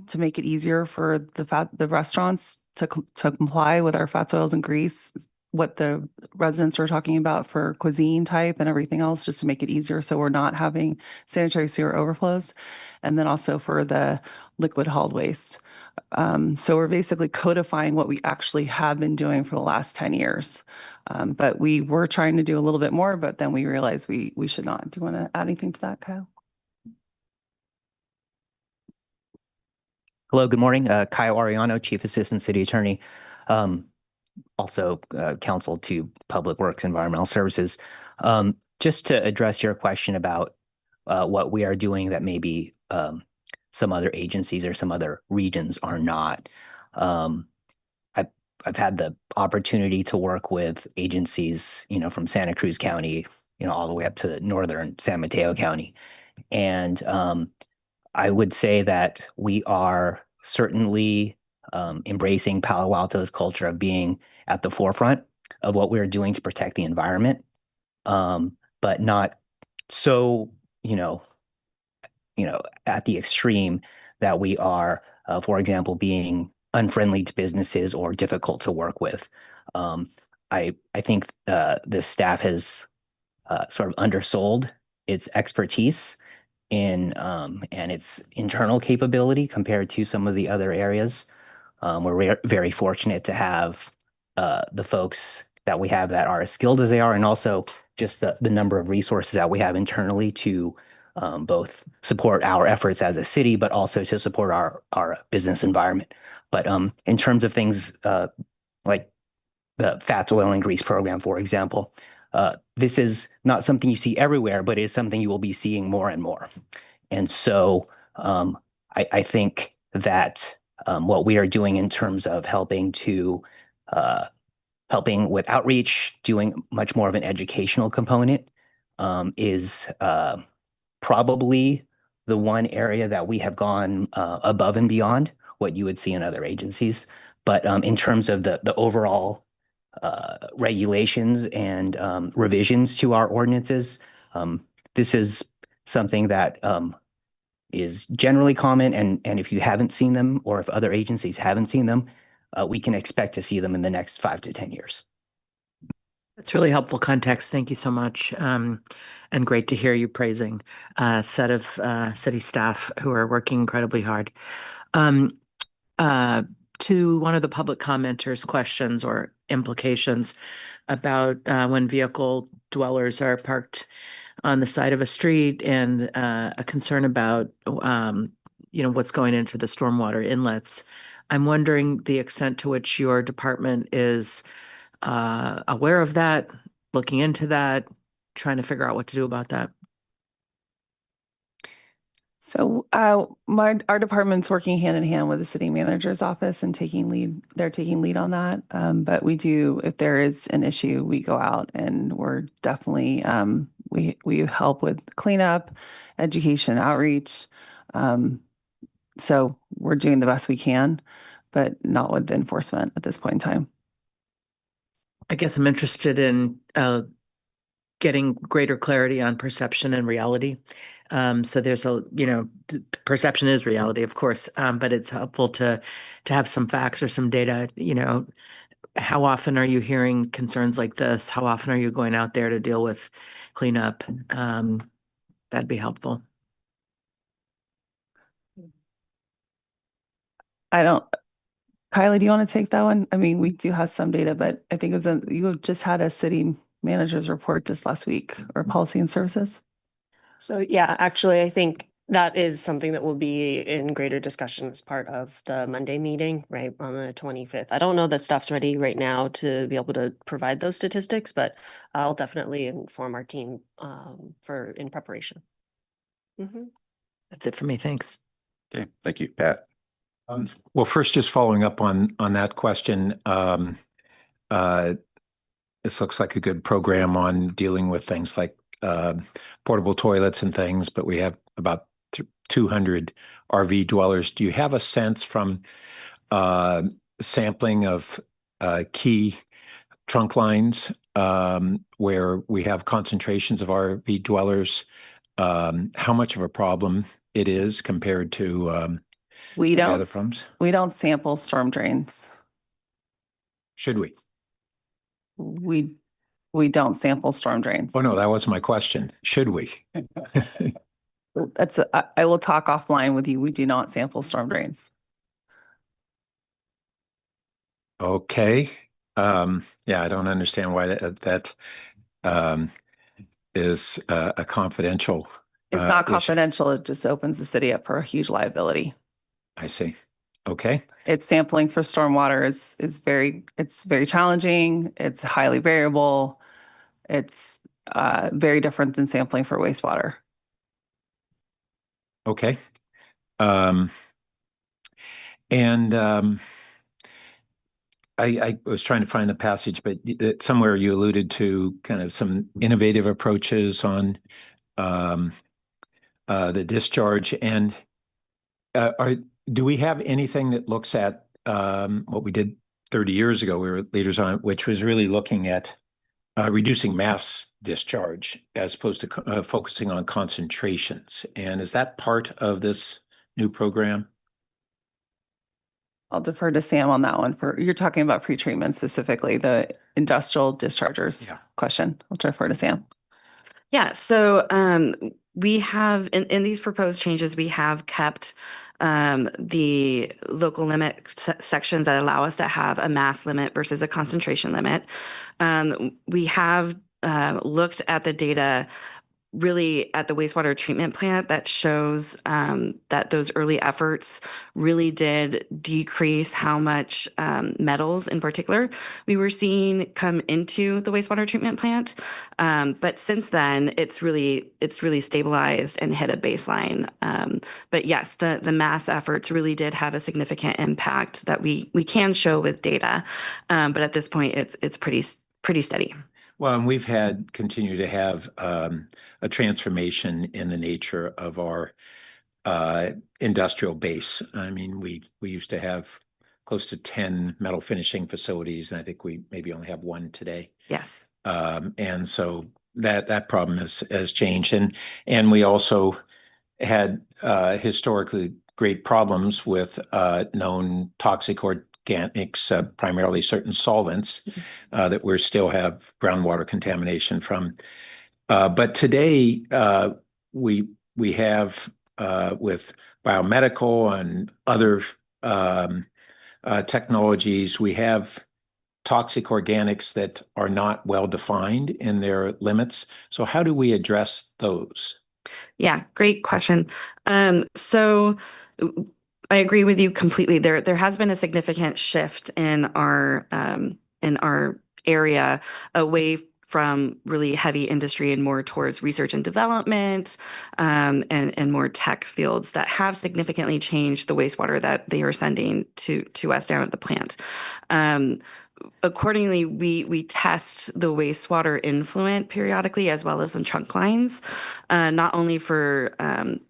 Speaker 4: to make it easier for the restaurants to comply with our fats, oils, and grease, what the residents are talking about for cuisine type and everything else, just to make it easier so we're not having sanitary sewer overflows. And then also for the liquid hauled waste. So we're basically codifying what we actually have been doing for the last 10 years. But we were trying to do a little bit more, but then we realized we should not. Do you want to add anything to that, Kyle?
Speaker 13: Hello, good morning. Kyle Ariano, Chief Assistant City Attorney, also counsel to Public Works Environmental Services. Just to address your question about what we are doing that maybe some other agencies or some other regions are not. I've had the opportunity to work with agencies, from Santa Cruz County, all the way up to northern San Mateo County. And I would say that we are certainly embracing Palo Alto's culture of being at the forefront of what we're doing to protect the environment, but not so, at the extreme that we are, for example, being unfriendly to businesses or difficult to work with. I think the staff has sort of undersold its expertise and its internal capability compared to some of the other areas. We're very fortunate to have the folks that we have that are as skilled as they are, and also just the number of resources that we have internally to both support our efforts as a city, but also to support our business environment. But in terms of things like the fats, oil, and grease program, for example, this is not something you see everywhere, but it is something you will be seeing more and more. And so I think that what we are doing in terms of helping with outreach, doing much more of an educational component, is probably the one area that we have gone above and beyond what you would see in other agencies. But in terms of the overall regulations and revisions to our ordinances, this is something that is generally common. And if you haven't seen them, or if other agencies haven't seen them, we can expect to see them in the next 5 to 10 years.
Speaker 8: That's really helpful context. Thank you so much. And great to hear you praising a set of city staff who are working incredibly hard. To one of the public commenters' questions or implications about when vehicle dwellers are parked on the side of a street, and a concern about what's going into the stormwater inlets. I'm wondering the extent to which your department is aware of that, looking into that, trying to figure out what to do about that.
Speaker 4: So our department's working hand in hand with the city manager's office and taking lead. They're taking lead on that. But we do, if there is an issue, we go out and we're definitely, we help with cleanup, education, outreach. So we're doing the best we can, but not with the enforcement at this point in time.
Speaker 8: I guess I'm interested in getting greater clarity on perception and reality. So there's perception is reality, of course, but it's helpful to have some facts or some data. How often are you hearing concerns like this? How often are you going out there to deal with cleanup? That'd be helpful.
Speaker 4: Kylie, do you want to take that one? I mean, we do have some data, but I think you just had a city manager's report just last week, or policy and services.
Speaker 9: So yeah, actually, I think that is something that will be in greater discussion as part of the Monday meeting, right, on the 25th. I don't know that stuff's ready right now to be able to provide those statistics, but I'll definitely inform our team in preparation.
Speaker 8: That's it for me. Thanks.
Speaker 1: Okay, thank you, Pat.
Speaker 7: Well, first, just following up on that question, this looks like a good program on dealing with things like portable toilets and things, but we have about 200 RV dwellers. Do you have a sense from sampling of key trunk lines where we have concentrations of RV dwellers, how much of a problem it is compared to
Speaker 4: We
Speaker 7: the
Speaker 4: don't,
Speaker 7: other problems?
Speaker 4: we don't sample storm drains.
Speaker 7: Should we?
Speaker 4: We don't sample storm drains.
Speaker 7: Oh, no, that was my question. Should we?
Speaker 4: I will talk offline with you. We do not sample storm drains.
Speaker 7: Okay. Yeah, I don't understand why that is a confidential.
Speaker 4: It's not
Speaker 7: issue.
Speaker 4: confidential. It just opens the city up for a huge liability.
Speaker 7: I see. Okay.
Speaker 4: It's sampling for stormwater is very challenging. It's highly variable. It's very different than sampling for wastewater.
Speaker 7: Okay. And I was trying to find the passage, but somewhere you alluded to kind of some innovative approaches on the discharge. And do we have anything that looks at what we did 30 years ago? We were leaders on it, which was really looking at reducing mass discharge as opposed to focusing on concentrations. And is that part of this new program?
Speaker 4: I'll defer to Sam on that one. You're talking about pretreatment specifically, the industrial dischargers question. I'll defer to Sam.
Speaker 10: Yeah, so we have in these proposed changes, we have kept the local limit sections that allow us to have a mass limit versus a concentration limit. We have looked at the data really at the wastewater treatment plant that shows that those early efforts really did decrease how much metals in particular we were seeing come into the wastewater treatment plant. But since then, it's really stabilized and hit a baseline. But yes, the mass efforts really did have a significant impact that we can show with data. But at this point, it's pretty steady.
Speaker 7: Well, and we've continued to have a transformation in the nature of our industrial base. I mean, we used to have close to 10 metal finishing facilities, and I think we maybe only have one today.
Speaker 10: Yes.
Speaker 7: And so that problem has changed. And we also had historically great problems with known toxic organics, primarily certain solvents that we still have groundwater contamination from. But today we have with biomedical and other technologies, we have toxic organics that are not well defined in their limits. So how do we address those?
Speaker 10: Yeah, great question. So I agree with you completely. There has been a significant shift in our area away from really heavy industry and more towards research and development and more tech fields that have significantly changed the wastewater that they are sending to us down at the plant. Accordingly, we test the wastewater influent periodically as well as the trunk lines, not only for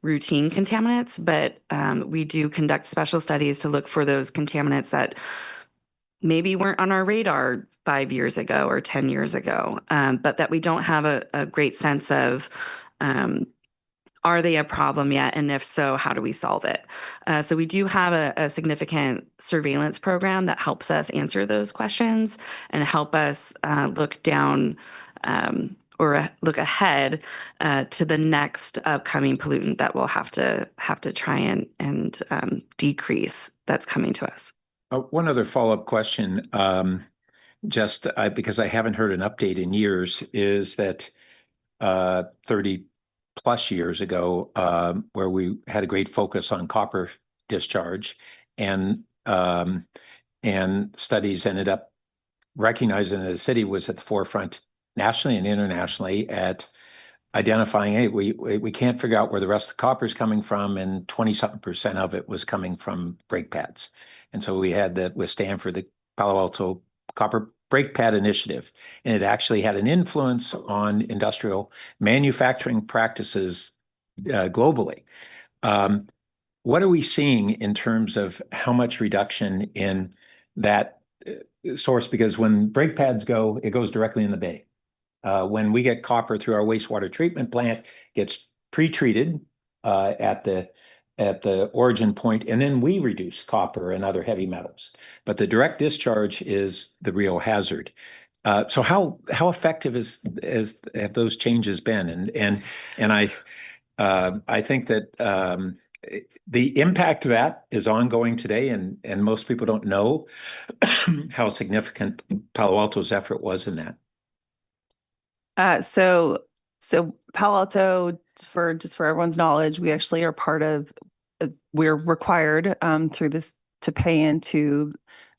Speaker 10: routine contaminants, but we do conduct special studies to look for those contaminants that maybe weren't on our radar 5 years ago or 10 years ago, but that we don't have a great sense of are they a problem yet? And if so, how do we solve it? So we do have a significant surveillance program that helps us answer those questions and help us look down or look ahead to the next upcoming pollutant that we'll have to try and decrease that's coming to us.
Speaker 7: One other follow-up question. just because I haven't heard an update in years, is that 30 plus years ago, where we had a great focus on copper discharge, and studies ended up recognizing that the city was at the forefront nationally and internationally at identifying, hey, we can't figure out where the rest of the copper is coming from, and 20-something% of it was coming from brake pads. And so we had that with Stanford, the Palo Alto Copper Brake Pad Initiative, and it actually had an influence on industrial manufacturing practices globally. What are we seeing in terms of how much reduction in that source? Because when brake pads go, it goes directly in the bay. When we get copper through our wastewater treatment plant, gets pre-treated at the origin point, and then we reduce copper and other heavy metals. But the direct discharge is the real hazard. So how effective have those changes been? And I think that the impact of that is ongoing today, and most people don't know how significant Palo Alto's effort was in that.
Speaker 4: So Palo Alto, for everyone's knowledge, we actually are part of, we're required through this to pay into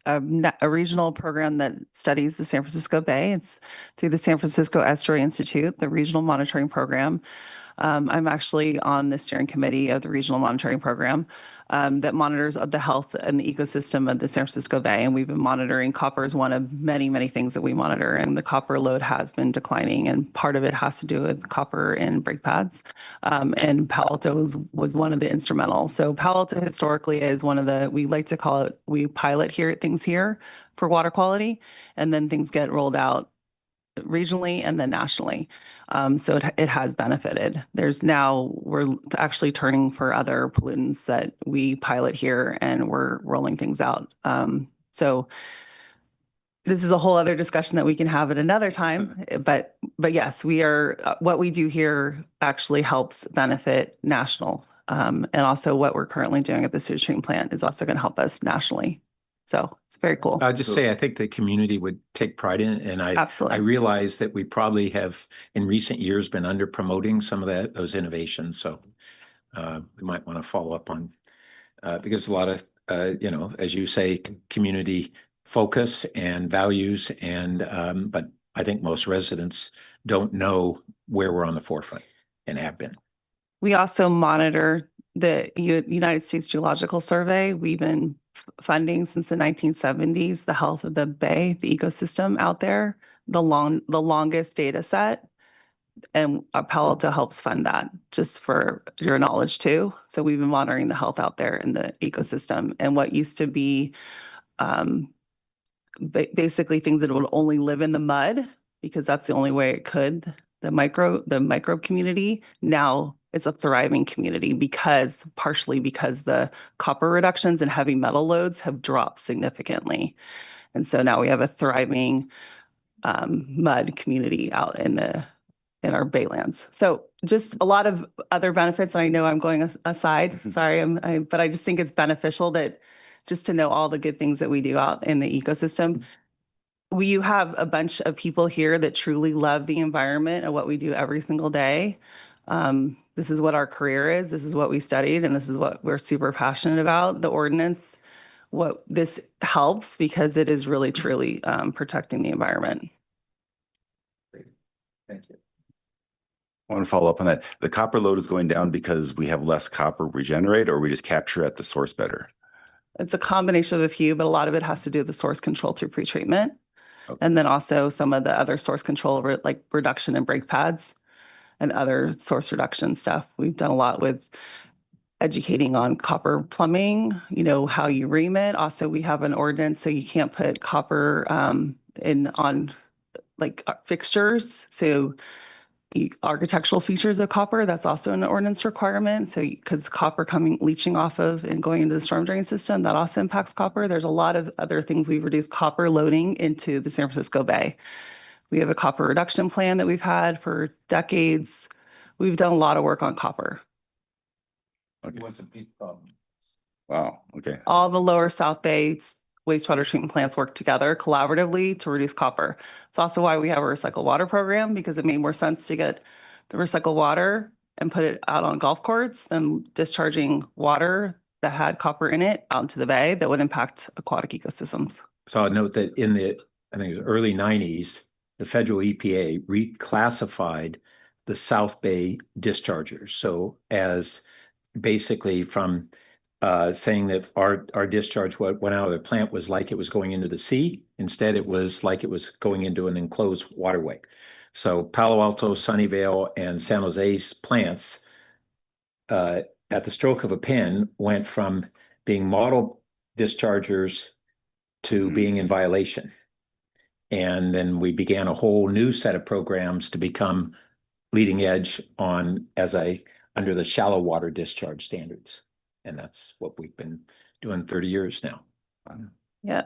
Speaker 4: a regional program that studies the San Francisco Bay. It's through the San Francisco Estuary Institute, the regional monitoring program. I'm actually on the steering committee of the regional monitoring program that monitors the health and the ecosystem of the San Francisco Bay. And we've been monitoring copper as one of many, many things that we monitor. And the copper load has been declining. And part of it has to do with copper in brake pads. And Palo Alto was one of the instrumental. So Palo Alto historically is one of the, we like to call it, we pilot things here for water quality, and then things get rolled out regionally and then nationally. So it has benefited. We're actually turning for other pollutants that we pilot here, and we're rolling things out. So this is a whole other discussion that we can have at another time, but yes, we are, what we do here actually helps benefit national. And also what we're currently doing at the sewage treatment plant is also going to help us nationally. So it's very cool.
Speaker 7: I'll just say, I think the community would take pride in it. And I realize that we probably have in recent years been under promoting some of those innovations. So we might want to follow up on, because a lot of, as you say, community focus and values, and but I think most residents don't know where we're on the forefront and have been.
Speaker 4: We also monitor the United States Geological Survey. We've been funding since the 1970s the health of the bay, the ecosystem out there, the longest data set. And Palo Alto helps fund that, just for your knowledge too. So we've been monitoring the health out there in the ecosystem. And what used to be basically things that would only live in the mud, because that's the only way it could, the microbe community, now it's a thriving community partially because the copper reductions and heavy metal loads have dropped significantly. And so now we have a thriving mud community out in our baylands. So just a lot of other benefits. And I know I'm going aside, sorry, but I just think it's beneficial that just to know all the good things that we do out in the ecosystem. You have a bunch of people here that truly love the environment and what we do every single day. This is what our career is. This is what we studied, and this is what we're super passionate about. The ordinance, what this helps, because it is really, truly protecting the environment.
Speaker 7: Great. Thank you.
Speaker 1: I want to follow up on that. The copper load is going down because we have less copper regenerate, or we just capture at the source better?
Speaker 4: It's a combination of a few, but a lot of it has to do with the source control through pretreatment. Okay. And then also some of the other source control, like reduction in brake pads and other source reduction stuff. We've done a lot with educating on copper plumbing, how you ream it. Also, we have an ordinance, so you can't put copper on fixtures. So architectural features of copper, that's also an ordinance requirement. So because copper leaching off of and going into the storm drain system, that also impacts copper. There's a lot of other things we've reduced copper loading into the San Francisco Bay. We have a copper reduction plan that we've had for decades. We've done a lot of work on copper.
Speaker 7: Okay. What's a big problem?
Speaker 1: Wow. Okay.
Speaker 4: All the lower South Bay wastewater treatment plants work together collaboratively to reduce copper. It's also why we have a recycled water program, because it made more sense to get the recycled water and put it out on golf courts than discharging water that had copper in it out into the bay that would impact aquatic ecosystems.
Speaker 7: So I'll note that in the, I think it was early 90s, the federal EPA reclassified the South Bay dischargers. So as basically from saying that our discharge what went out of the plant was like it was going into the sea. Instead, it was like it was going into an enclosed waterway. So Palo Alto, Sunnyvale, and San Jose's plants at the stroke of a pen went from being model dischargers to being in violation. And then we began a whole new set of programs to become leading edge on under the shallow water discharge standards. And that's what we've been doing 30 years now.
Speaker 4: Yeah.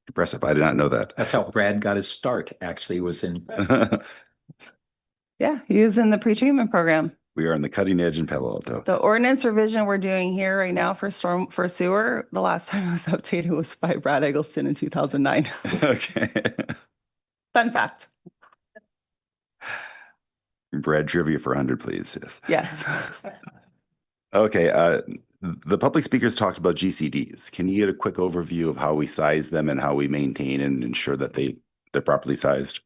Speaker 1: Impressive. I did not know that.
Speaker 7: That's how Brad got his start, actually, was in.
Speaker 4: Yeah, he is in the pretreatment program.
Speaker 1: We are on the cutting edge in Palo Alto.
Speaker 4: The ordinance revision we're doing here right now for sewer, the last time it was updated was by Brad Eggleston in 2009.
Speaker 1: Okay.
Speaker 4: Fun fact.
Speaker 1: Brad, trivia for 100, please. Yes.
Speaker 4: Yes.
Speaker 1: Okay. The public speakers talked about GCDs. Can you get a quick overview of how we size them and how we maintain and ensure that they're properly sized?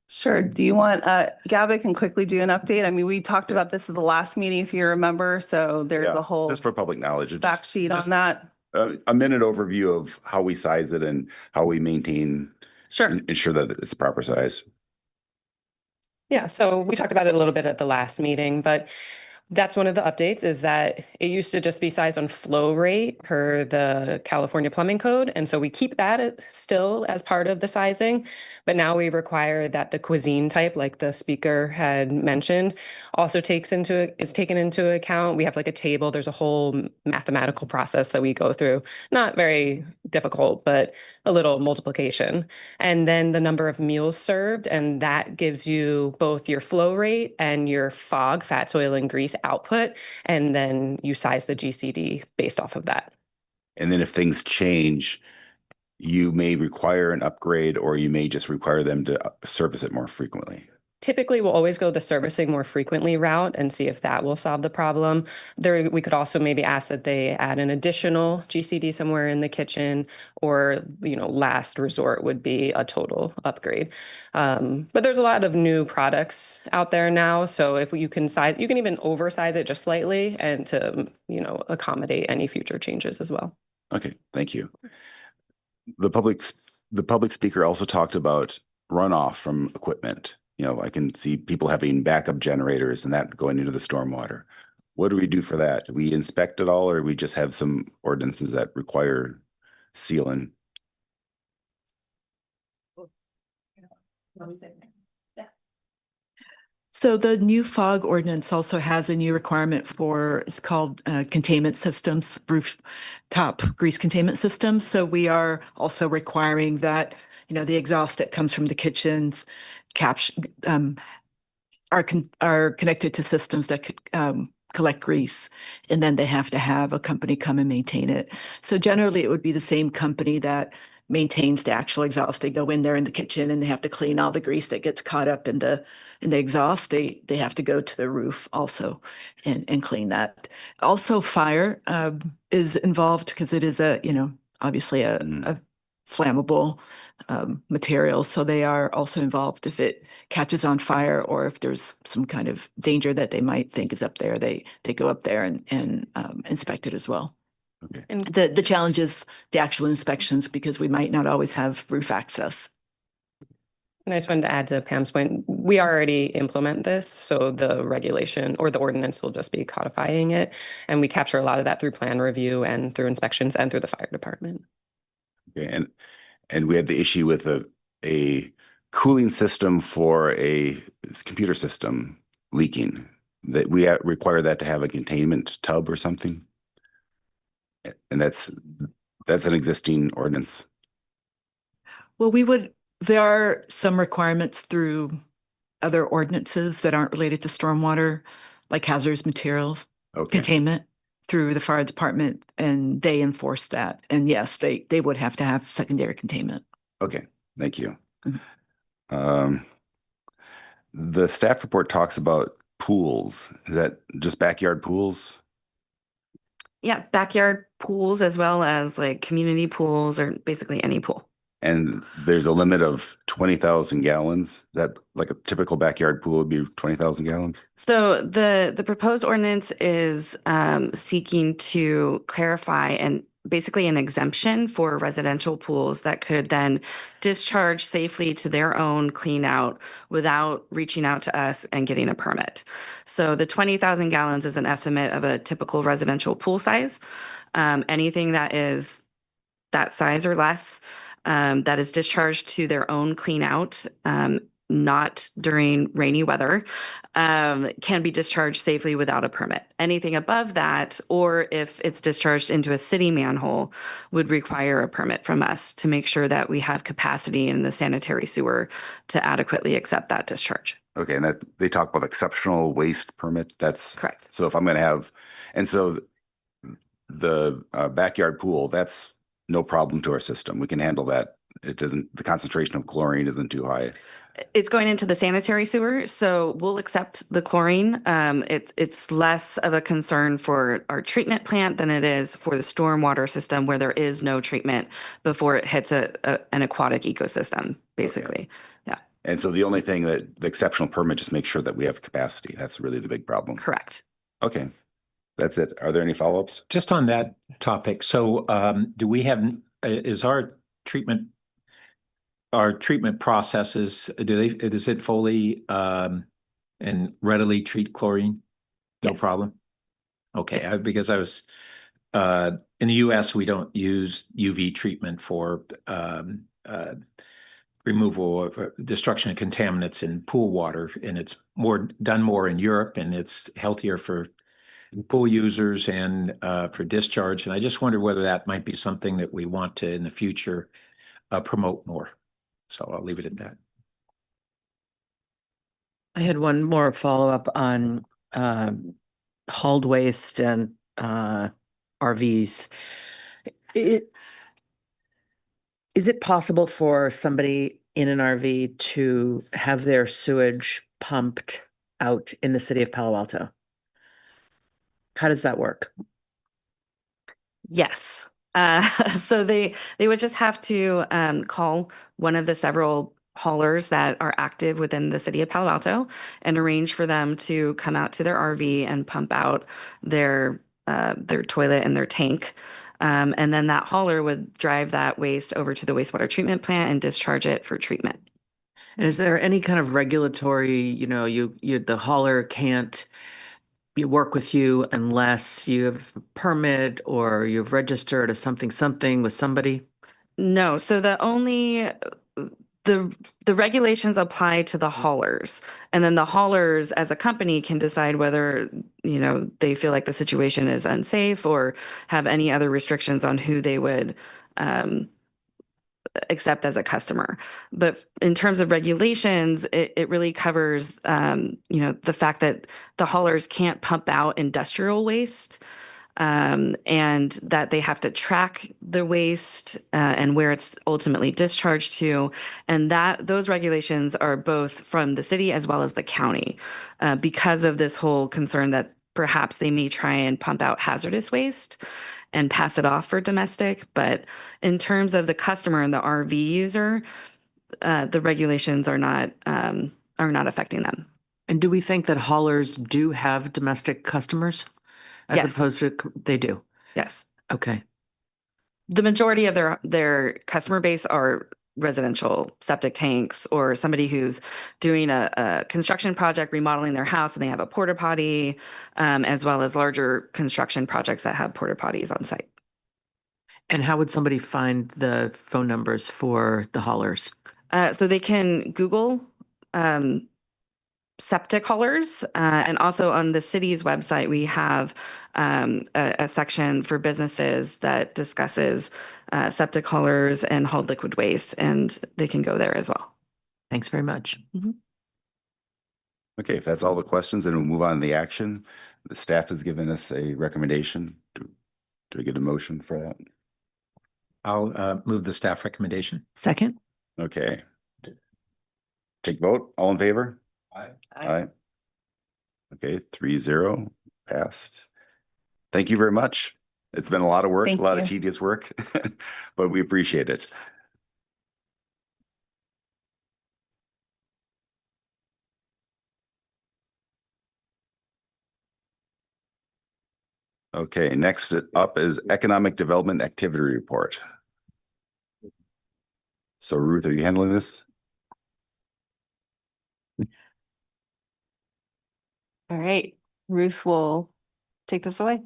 Speaker 4: Sure. Do you want, Gabby can quickly do an update? I mean, we talked about this at the last meeting, if you remember, so there's
Speaker 1: Yeah,
Speaker 4: a whole
Speaker 1: just for public knowledge.
Speaker 4: fact sheet on that.
Speaker 1: A minute overview of how we size it and how we maintain,
Speaker 4: Sure.
Speaker 1: ensure that it's the proper size.
Speaker 3: Yeah, so we talked about it a little bit at the last meeting, but that's one of the updates is that it used to just be sized on flow rate per the California Plumbing Code. And so we keep that still as part of the sizing, but now we require that the cuisine type, like the speaker had mentioned, also is taken into account. We have like a table, there's a whole mathematical process that we go through. Not very difficult, but a little multiplication. And then the number of meals served, and that gives you both your flow rate and your FOG, fat, oil, and grease output. And then you size the GCD based off of that.
Speaker 1: And then if things change, you may require an upgrade or you may just require them to service it more frequently.
Speaker 3: Typically, we'll always go the servicing more frequently route and see if that will solve the problem. We could also maybe ask that they add an additional GCD somewhere in the kitchen, or, last resort would be a total upgrade. But there's a lot of new products out there now. So if you can even oversize it just slightly and to, accommodate any future changes as well.
Speaker 1: Okay, thank you. The public speaker also talked about runoff from equipment. I can see people having backup generators and that going into the stormwater. What do we do for that? Do we inspect it all, or we just have some ordinances that require sealing?
Speaker 6: So the new FOG ordinance also has a new requirement for, it's called containment systems, rooftop grease containment systems. So we are also requiring that, the exhaust that comes from the kitchens are connected to systems that could collect grease, and then they have to have a company come and maintain it. So generally, it would be the same company that maintains the actual exhaust. They go in there in the kitchen and they have to clean all the grease that gets caught up in the exhaust. They have to go to the roof also and clean that. Also, fire is involved because it is obviously a flammable material. So they are also involved if it catches on fire or if there's some kind of danger that they might think is up there. They go up there and inspect it as well.
Speaker 1: Okay.
Speaker 6: And the challenge is the actual inspections because we might not always have roof access.
Speaker 3: And I just wanted to add to Pam's point, we already implement this, so the regulation or the ordinance will just be codifying it. And we capture a lot of that through plan review and through inspections and through the fire department.
Speaker 1: Okay, and we had the issue with a cooling system for a computer system leaking, that we require that to have a containment tub or something. And that's an existing ordinance.
Speaker 6: Well, there are some requirements through other ordinances that aren't related to stormwater, like hazardous materials, containment through the fire department, and they enforce that. And yes, they would have to have secondary containment.
Speaker 1: Okay, thank you.
Speaker 6: Mhm.
Speaker 1: The staff report talks about pools. Is that just backyard pools?
Speaker 10: Yeah, backyard pools as well as like community pools or basically any pool.
Speaker 1: And there's a limit of 20,000 gallons. Is that like a typical backyard pool would be 20,000 gallons?
Speaker 10: So the proposed ordinance is seeking to clarify and basically an exemption for residential pools that could then discharge safely to their own clean out without reaching out to us and getting a permit. So the 20,000 gallons is an estimate of a typical residential pool size. Anything that is that size or less that is discharged to their own clean out, not during rainy weather, can be discharged safely without a permit. Anything above that, or if it's discharged into a city manhole, would require a permit from us to make sure that we have capacity in the sanitary sewer to adequately accept that discharge.
Speaker 1: Okay, and that they talk about exceptional waste permit. That's
Speaker 10: Correct.
Speaker 1: So if I'm going to have, and so the backyard pool, that's no problem to our system. We can handle that. It doesn't, the concentration of chlorine isn't too high.
Speaker 10: It's going into the sanitary sewer, so we'll accept the chlorine. It's less of a concern for our treatment plant than it is for the stormwater system where there is no treatment before it hits an aquatic ecosystem, basically. Yeah.
Speaker 1: And so the only thing that the exceptional permit just makes sure that we have capacity. That's really the big problem.
Speaker 10: Correct.
Speaker 1: Okay, that's it. Are there any follow-ups?
Speaker 7: Just on that topic, so do we have, is our treatment processes, is it fully and readily treat chlorine? No
Speaker 10: Yes.
Speaker 7: problem? Okay, because I was, in the US, we don't use UV treatment for removal of destruction of contaminants in pool water, and it's done more in Europe, and it's healthier for pool users and for discharge. And I just wonder whether that might be something that we want to in the future promote more. So I'll leave it at that.
Speaker 8: I had one more follow-up on hauled waste and RVs. Is it possible for somebody in an RV to have their sewage pumped out in the city of Palo Alto? How does that work?
Speaker 10: Yes. So they would just have to call one of the several haulers that are active within the city of Palo Alto and arrange for them to come out to their RV and pump out their toilet and their tank. And then that hauler would drive that waste over to the wastewater treatment plant and discharge it for treatment.
Speaker 8: And is there any kind of regulatory, the hauler can't work with you unless you have a permit or you've registered a something with somebody?
Speaker 10: No, so the regulations apply to the haulers, and then the haulers as a company can decide whether, they feel like the situation is unsafe or have any other restrictions on who they would accept as a customer. But in terms of regulations, it really covers, the fact that the haulers can't pump out industrial waste, and that they have to track the waste and where it's ultimately discharged to. And those regulations are both from the city as well as the county because of this whole concern that perhaps they may try and pump out hazardous waste and pass it off for domestic. But in terms of the customer and the RV user, the regulations are not affecting them.
Speaker 8: And do we think that haulers do have domestic customers? As
Speaker 10: Yes.
Speaker 8: opposed to, they do?
Speaker 10: Yes.
Speaker 8: Okay.
Speaker 10: The majority of their customer base are residential septic tanks or somebody who's doing a construction project, remodeling their house, and they have a porta potty, as well as larger construction projects that have porta potties on site.
Speaker 8: And how would somebody find the phone numbers for the haulers?
Speaker 10: So they can Google septic haulers, and also on the city's website, we have a section for businesses that discusses septic haulers and hauled liquid waste, and they can go there as well.
Speaker 8: Thanks very much.
Speaker 1: Okay, if that's all the questions, then we'll move on to the action. The staff has given us a recommendation. Do we get a motion for that?
Speaker 7: I'll move the staff recommendation.
Speaker 8: Second?
Speaker 1: Okay. Take vote. All in favor?
Speaker 7: Aye.
Speaker 1: Aye. Okay, 3-0 passed. Thank you very much. It's been a lot of work,
Speaker 8: Thank
Speaker 1: a lot of
Speaker 8: you.
Speaker 1: tedious work, but we appreciate it. Okay, next up is Economic Development Activity Report. So Ruth, are you handling this?
Speaker 14: All right, Ruth will take this away.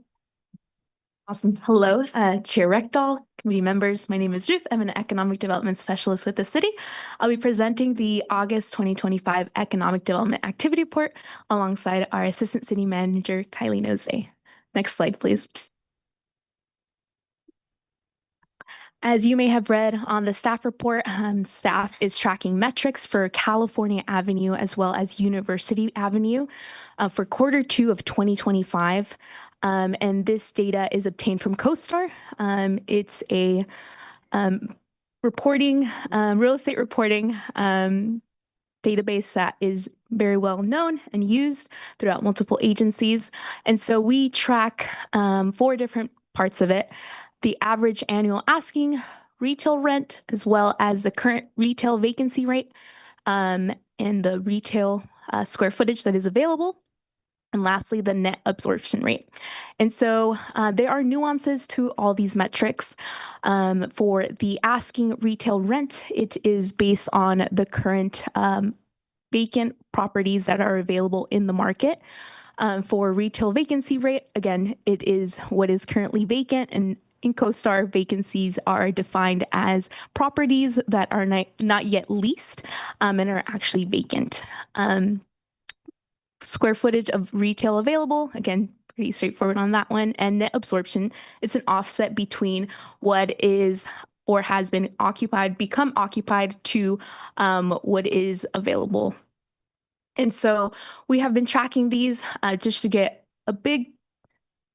Speaker 14: Awesome. Hello, Chair Reckdahl, committee members. My name is Ruth. I'm an economic development specialist with the city. I'll be presenting the August 2025 Economic Development Activity Report alongside our Assistant City Manager, Kylie Nose. Next slide, please. As you may have read on the staff report, staff is tracking metrics for California Avenue as well as University Avenue for Q2 of 2025. And this data is obtained from CoStar. It's a real estate reporting database that is very well known and used throughout multiple agencies. And so we track 4 different parts of it: the average annual asking retail rent, as well as the current retail vacancy rate, and the retail square footage that is available. And lastly, the net absorption rate. And so there are nuances to all these metrics. For the asking retail rent, it is based on the current vacant properties that are available in the market. For retail vacancy rate, again, it is what is currently vacant, and in CoStar, vacancies are defined as properties that are not yet leased and are actually vacant. Square footage of retail available, again, pretty straightforward on that one. And net absorption, it's an offset between what is or has been occupied, become occupied, to what is available. And so we have been tracking these just to get a big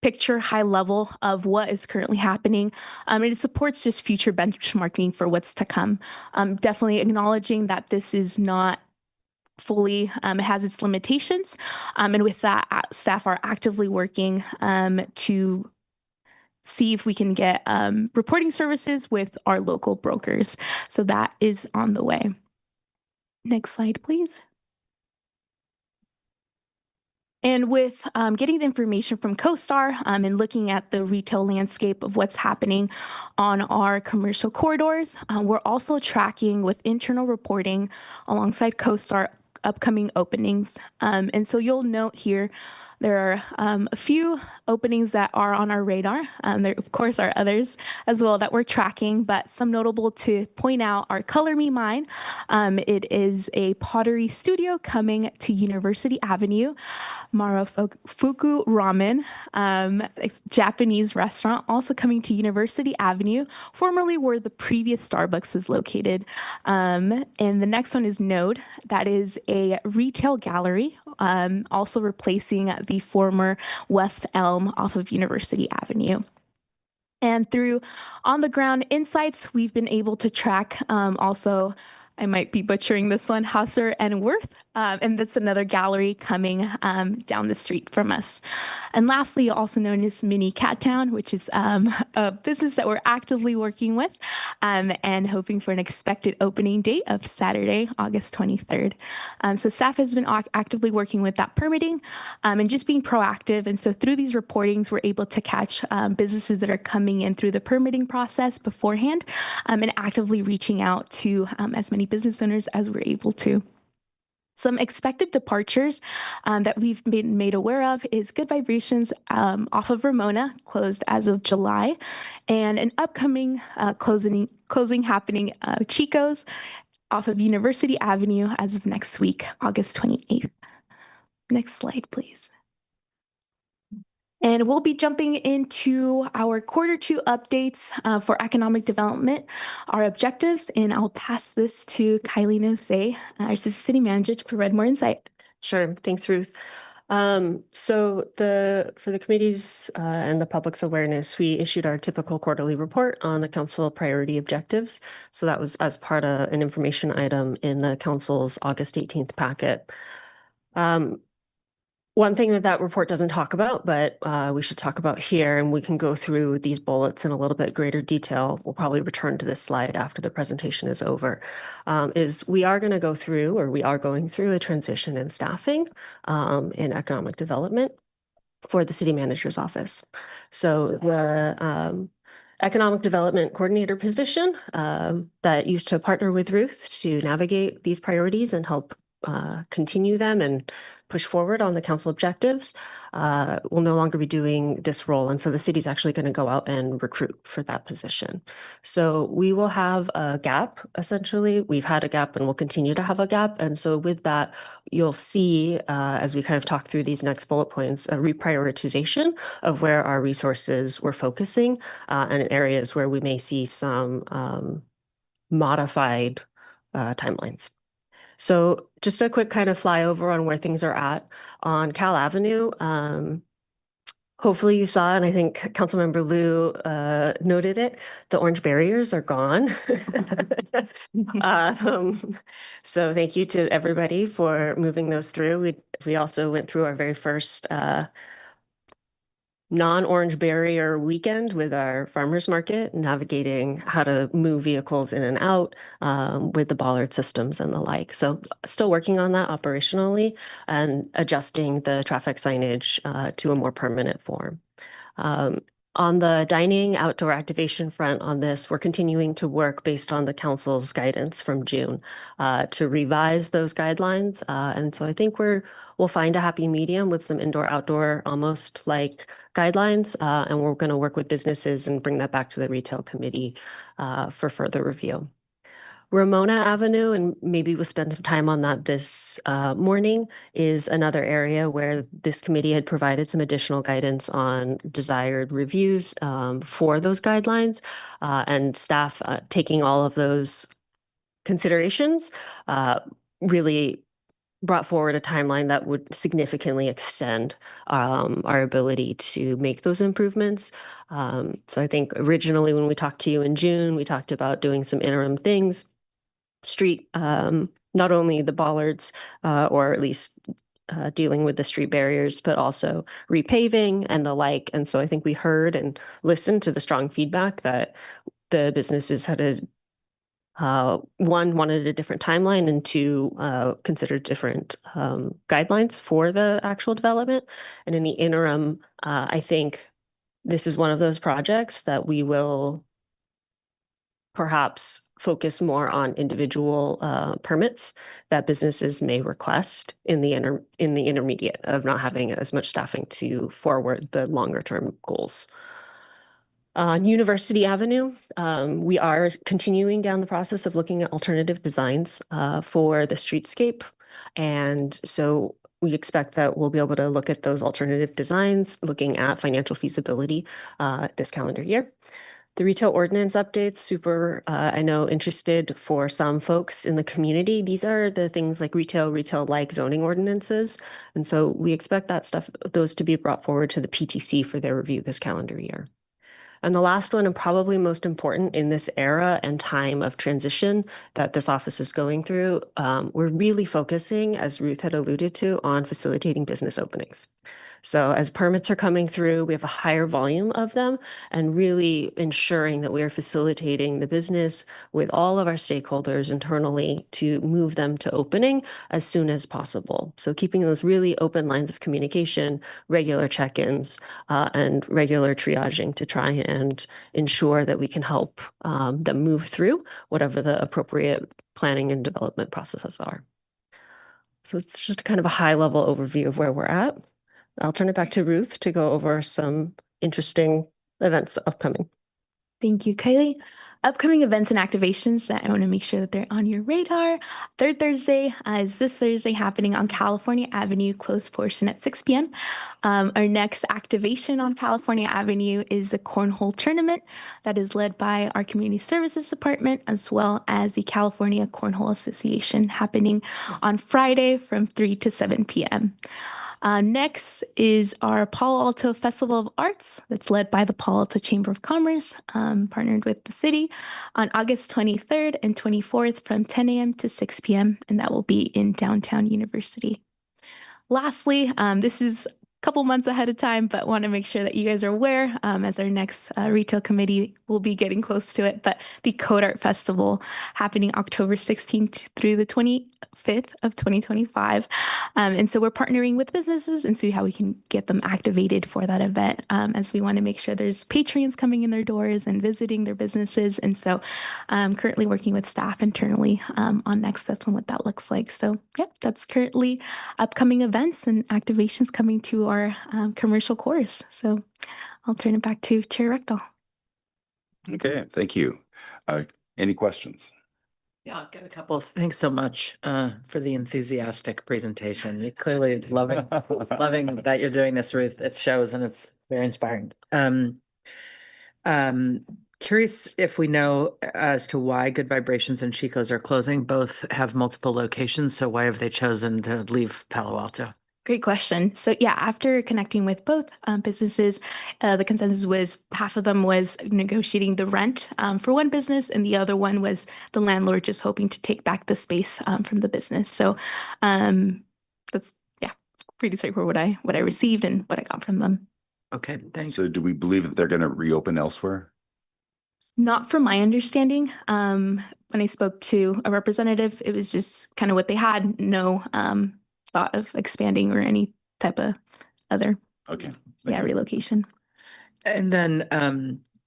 Speaker 14: picture, high level of what is currently happening. And it supports just future benchmarking for what's to come. Definitely acknowledging that this is not fully, it has its limitations. And with that, staff are actively working to see if we can get reporting services with our local brokers. So that is on the way. Next slide, please. And with getting the information from CoStar and looking at the retail landscape of what's happening on our commercial corridors, we're also tracking with internal reporting alongside CoStar upcoming openings. And so you'll note here, there are a few openings that are on our radar. There, of course, are others as well that we're tracking, but some notable to point out are Color Me Mine. It is a pottery studio coming to University Avenue. Marufuku Ramen, Japanese restaurant, also coming to University Avenue, formerly where the previous Starbucks was located. And the next one is Node. That is a retail gallery, also replacing the former West Elm off of University Avenue. And through on-the-ground insights, we've been able to track also, I might be butchering this one, Hauser and Worth, and that's another gallery coming down the street from us. And lastly, also known as Mini Cat Town, which is a business that we're actively working with and hoping for an expected opening date of Saturday, August 23rd. So staff has been actively working with that permitting and just being proactive. And so through these reportings, we're able to catch businesses that are coming in through the permitting process beforehand and actively reaching out to as many business owners as we're able to. Some expected departures that we've been made aware of is Good Vibrations off of Ramona, closed as of July, and an upcoming closing happening, Chico's off of University Avenue as of next week, August 28th. Next slide, please. And we'll be jumping into our Q2 updates for economic development, our objectives, and I'll pass this to Kylie Nose, our Assistant City Manager, to provide more insight.
Speaker 9: Sure. Thanks, Ruth. For the committee's and the public's awareness, we issued our typical quarterly report on the council priority objectives. So that was as part of an information item in the council's August 18th packet. One thing that report doesn't talk about, but we should talk about here, and we can go through these bullets in a little bit greater detail. We'll probably return to this slide after the presentation is over, is we are going through a transition in staffing in economic development for the city manager's office. So the economic development coordinator position that used to partner with Ruth to navigate these priorities and help continue them and push forward on the council objectives will no longer be doing this role. And so the city's actually going to go out and recruit for that position. So we will have a gap, essentially. We've had a gap and we'll continue to have a gap. And so with that, you'll see, as we kind of talk through these next bullet points, a reprioritization of where our resources we're focusing and areas where we may see some modified timelines. So just a quick kind of flyover on where things are at on Cal Avenue. Hopefully you saw, and I think Councilmember Liu noted it, the orange barriers are gone. So thank you to everybody for moving those through. We also went through our very first non-orange barrier weekend with our farmers market, navigating how to move vehicles in and out with the bollard systems and the like. So still working on that operationally and adjusting the traffic signage to a more permanent form. On the dining outdoor activation front on this, we're continuing to work based on the council's guidance from June to revise those guidelines. And so I think we'll find a happy medium with some indoor outdoor almost like guidelines. And we're going to work with businesses and bring that back to the retail committee for further review. Ramona Avenue, and maybe we'll spend some time on that this morning, is another area where this committee had provided some additional guidance on desired reviews for those guidelines, and staff taking all of those considerations really brought forward a timeline that would significantly extend our ability to make those improvements. So I think originally when we talked to you in June, we talked about doing some interim things, street, not only the bollards, or at least dealing with the street barriers, but also repaving and the like. And so I think we heard and listened to the strong feedback that the businesses had one, wanted a different timeline, and two, considered different guidelines for the actual development. And in the interim, I think this is one of those projects that we will perhaps focus more on individual permits that businesses may request in the intermediate of not having as much staffing to forward the longer term goals. On University Avenue, we are continuing down the process of looking at alternative designs for the streetscape. And so we expect that we'll be able to look at those alternative designs, looking at financial feasibility this calendar year. The retail ordinance updates, super, I know, interested for some folks in the community. These are the things like retail-like zoning ordinances. And so we expect those to be brought forward to the PTC for their review this calendar year. And the last one, and probably most important in this era and time of transition that this office is going through, we're really focusing, as Ruth had alluded to, on facilitating business openings. So as permits are coming through, we have a higher volume of them, and really ensuring that we are facilitating the business with all of our stakeholders internally to move them to opening as soon as possible. So keeping those really open lines of communication, regular check-ins, and regular triaging to try and ensure that we can help them move through whatever the appropriate planning and development processes are. So it's just kind of a high-level overview of where we're at. I'll turn it back to Ruth to go over some interesting events upcoming.
Speaker 14: Thank you, Kylie. Upcoming events and activations that I want to make sure that they're on your radar. Third Thursday is this Thursday, happening on California Avenue, closed portion at 6 p.m. Our next activation on California Avenue is the Cornhole Tournament that is led by our Community Services Department, as well as the California Cornhole Association, happening on Friday from 3 to 7 p.m. Next is our Palo Alto Festival of Arts that's led by the Palo Alto Chamber of Commerce, partnered with the city on August 23rd and 24th from 10 a.m. to 6 p.m. And that will be in downtown University. Lastly, this is couple months ahead of time, but want to make sure that you guys are aware as our next retail committee will be getting close to it. But the Code Art Festival happening October 16th through the 25th of 2025. And so we're partnering with businesses and see how we can get them activated for that event as we want to make sure there's patrons coming in their doors and visiting their businesses. And so currently working with staff internally on next steps and what that looks like. So yeah, that's currently upcoming events and activations coming to our commercial course. So I'll turn it back to Chair Rectal.
Speaker 1: Okay, thank you. Any questions?
Speaker 8: Yeah, I've got a couple. Thanks so much for the enthusiastic presentation. You're clearly loving that you're doing this, Ruth. It shows and it's very inspiring. Curious if we know as to why Good Vibrations and Chico's are closing. Both have multiple locations, so why have they chosen to leave Palo Alto?
Speaker 14: Great question. So yeah, after connecting with both businesses, the consensus was half of them was negotiating the rent for one business, and the other one was the landlord just hoping to take back the space from the business. So that's pretty straightforward what I received and what I got from them.
Speaker 8: Okay, thanks.
Speaker 1: So do we believe that they're going to reopen elsewhere?
Speaker 14: Not from my understanding. When I spoke to a representative, it was just kind of what they had. No thought of expanding or any type of other relocation.
Speaker 8: And then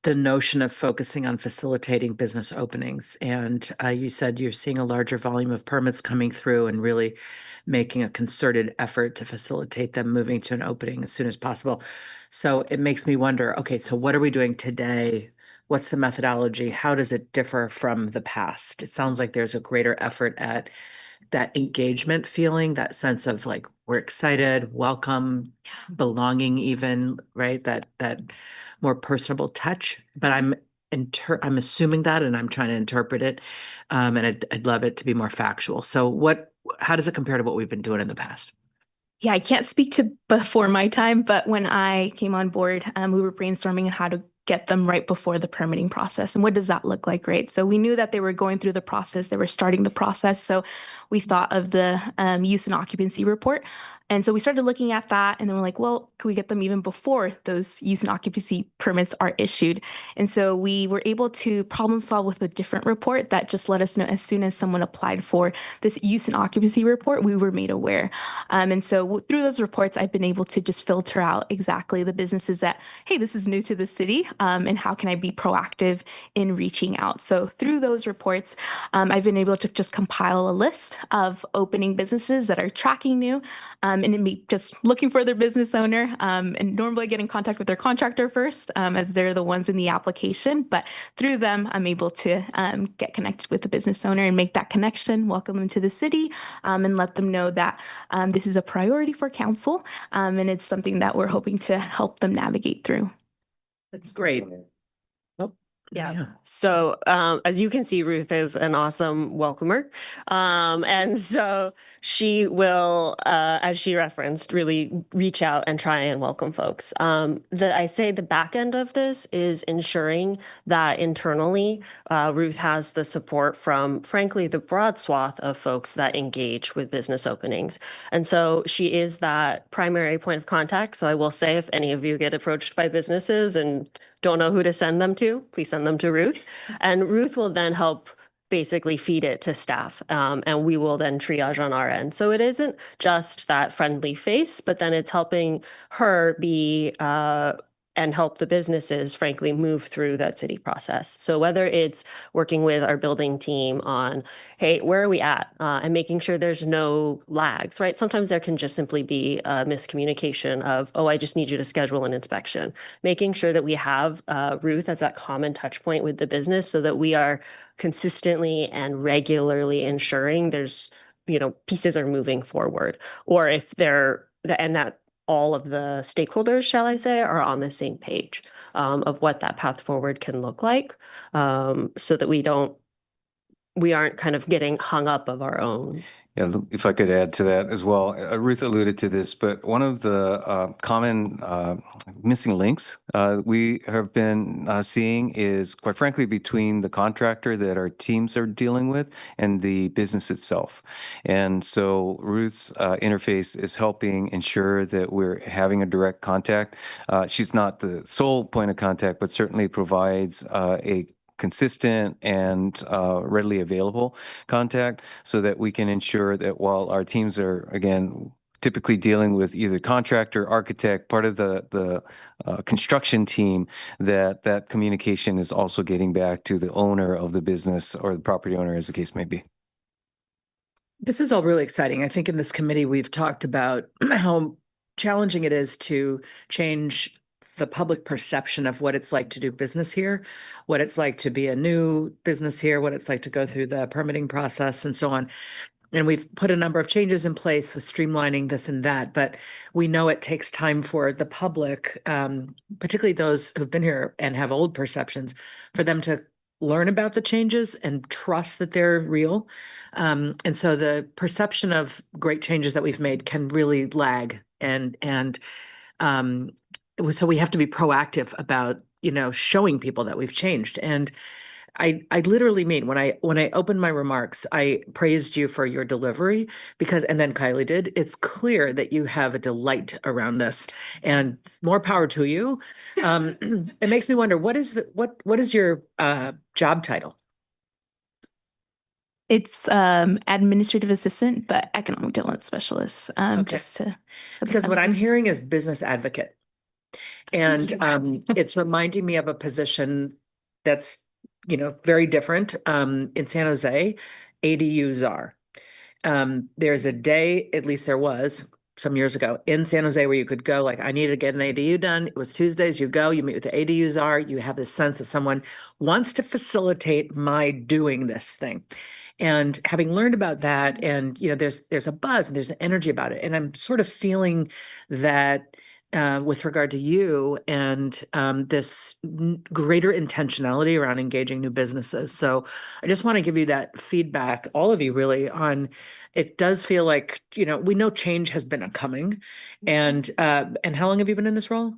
Speaker 8: the notion of focusing on facilitating business openings. And you said you're seeing a larger volume of permits coming through and really making a concerted effort to facilitate them moving to an opening as soon as possible. So it makes me wonder, okay, so what are we doing today? What's the methodology? How does it differ from the past? It sounds like there's a greater effort at that engagement feeling, that sense of like, we're excited, welcome, belonging even, right? That more personable touch. But I'm assuming that, and I'm trying to interpret it. And I'd love it to be more factual. So how does it compare to what we've been doing in the past?
Speaker 14: Yeah, I can't speak to before my time, but when I came on board, we were brainstorming on how to get them right before the permitting process. And what does that look like, right? So we knew that they were going through the process, they were starting the process. So we thought of the use and occupancy report. And so we started looking at that and then we're like, well, could we get them even before those use and occupancy permits are issued? And so we were able to problem solve with a different report that just let us know as soon as someone applied for this use and occupancy report, we were made aware. And so through those reports, I've been able to just filter out exactly the businesses that, hey, this is new to the city, and how can I be proactive in reaching out? So through those reports, I've been able to just compile a list of opening businesses that are tracking new, and me just looking for their business owner, and normally get in contact with their contractor first, as they're the ones in the application. But through them, I'm able to get connected with the business owner and make that connection, welcome them to the city, and let them know that this is a priority for council, and it's something that we're hoping to help them navigate through.
Speaker 8: That's great.
Speaker 9: Yeah. So as you can see, Ruth is an awesome welcomer. And so she will, as she referenced, really reach out and try and welcome folks. I say the back end of this is ensuring that internally, Ruth has the support from, frankly, the broad swath of folks that engage with business openings. And so she is that primary point of contact. So I will say, if any of you get approached by businesses and don't know who to send them to, please send them to Ruth. And Ruth will then help basically feed it to staff, and we will then triage on our end. So it isn't just that friendly face, but then it's helping her be and help the businesses, frankly, move through that city process. So whether it's working with our building team on, hey, where are we at? And making sure there's no lags, right? Sometimes there can just simply be a miscommunication of, oh, I just need you to schedule an inspection. Making sure that we have Ruth as that common touch point with the business so that we are consistently and regularly ensuring there's, pieces are moving forward. Or if they're, and that all of the stakeholders, shall I say, are on the same page of what that path forward can look like, so that we aren't kind of getting hung up of our own.
Speaker 15: Yeah, if I could add to that as well. Ruth alluded to this, but one of the common missing links we have been seeing is, quite frankly, between the contractor that our teams are dealing with and the business itself. And so Ruth's interface is helping ensure that we're having a direct contact. She's not the sole point of contact, but certainly provides a consistent and readily available contact so that we can ensure that while our teams are, again, typically dealing with either contractor, architect, part of the construction team, that that communication is also getting back to the owner of the business or the property owner, as the case may be.
Speaker 8: This is all really exciting. I think in this committee, we've talked about how challenging it is to change the public perception of what it's like to do business here, what it's like to be a new business here, what it's like to go through the permitting process and so on. And we've put a number of changes in place with streamlining this and that, but we know it takes time for the public, particularly those who've been here and have old perceptions, for them to learn about the changes and trust that they're real. And so the perception of great changes that we've made can really lag. So we have to be proactive about, showing people that we've changed. And I literally mean when I opened my remarks, I praised you for your delivery and then Kylie did. It's clear that you have a delight around this, and more power to you. It makes me wonder, what is your job title?
Speaker 14: It's administrative assistant, but economic development specialist.
Speaker 8: Okay. Because what I'm hearing is business advocate. And it's reminding me of a position that's, very different. In San Jose, ADUs are. There's a day, at least there was some years ago, in San Jose where you could go, like, I need to get an ADU done. It was Tuesdays, you go, you meet with the ADU czar, you have this sense that someone wants to facilitate my doing this thing. And having learned about that, and there's a buzz and there's an energy about it. And I'm sort of feeling that with regard to you and this greater intentionality around engaging new businesses. So I just want to give you that feedback, all of you really, on it does feel like, we know change has been coming. And how long have you been in this role?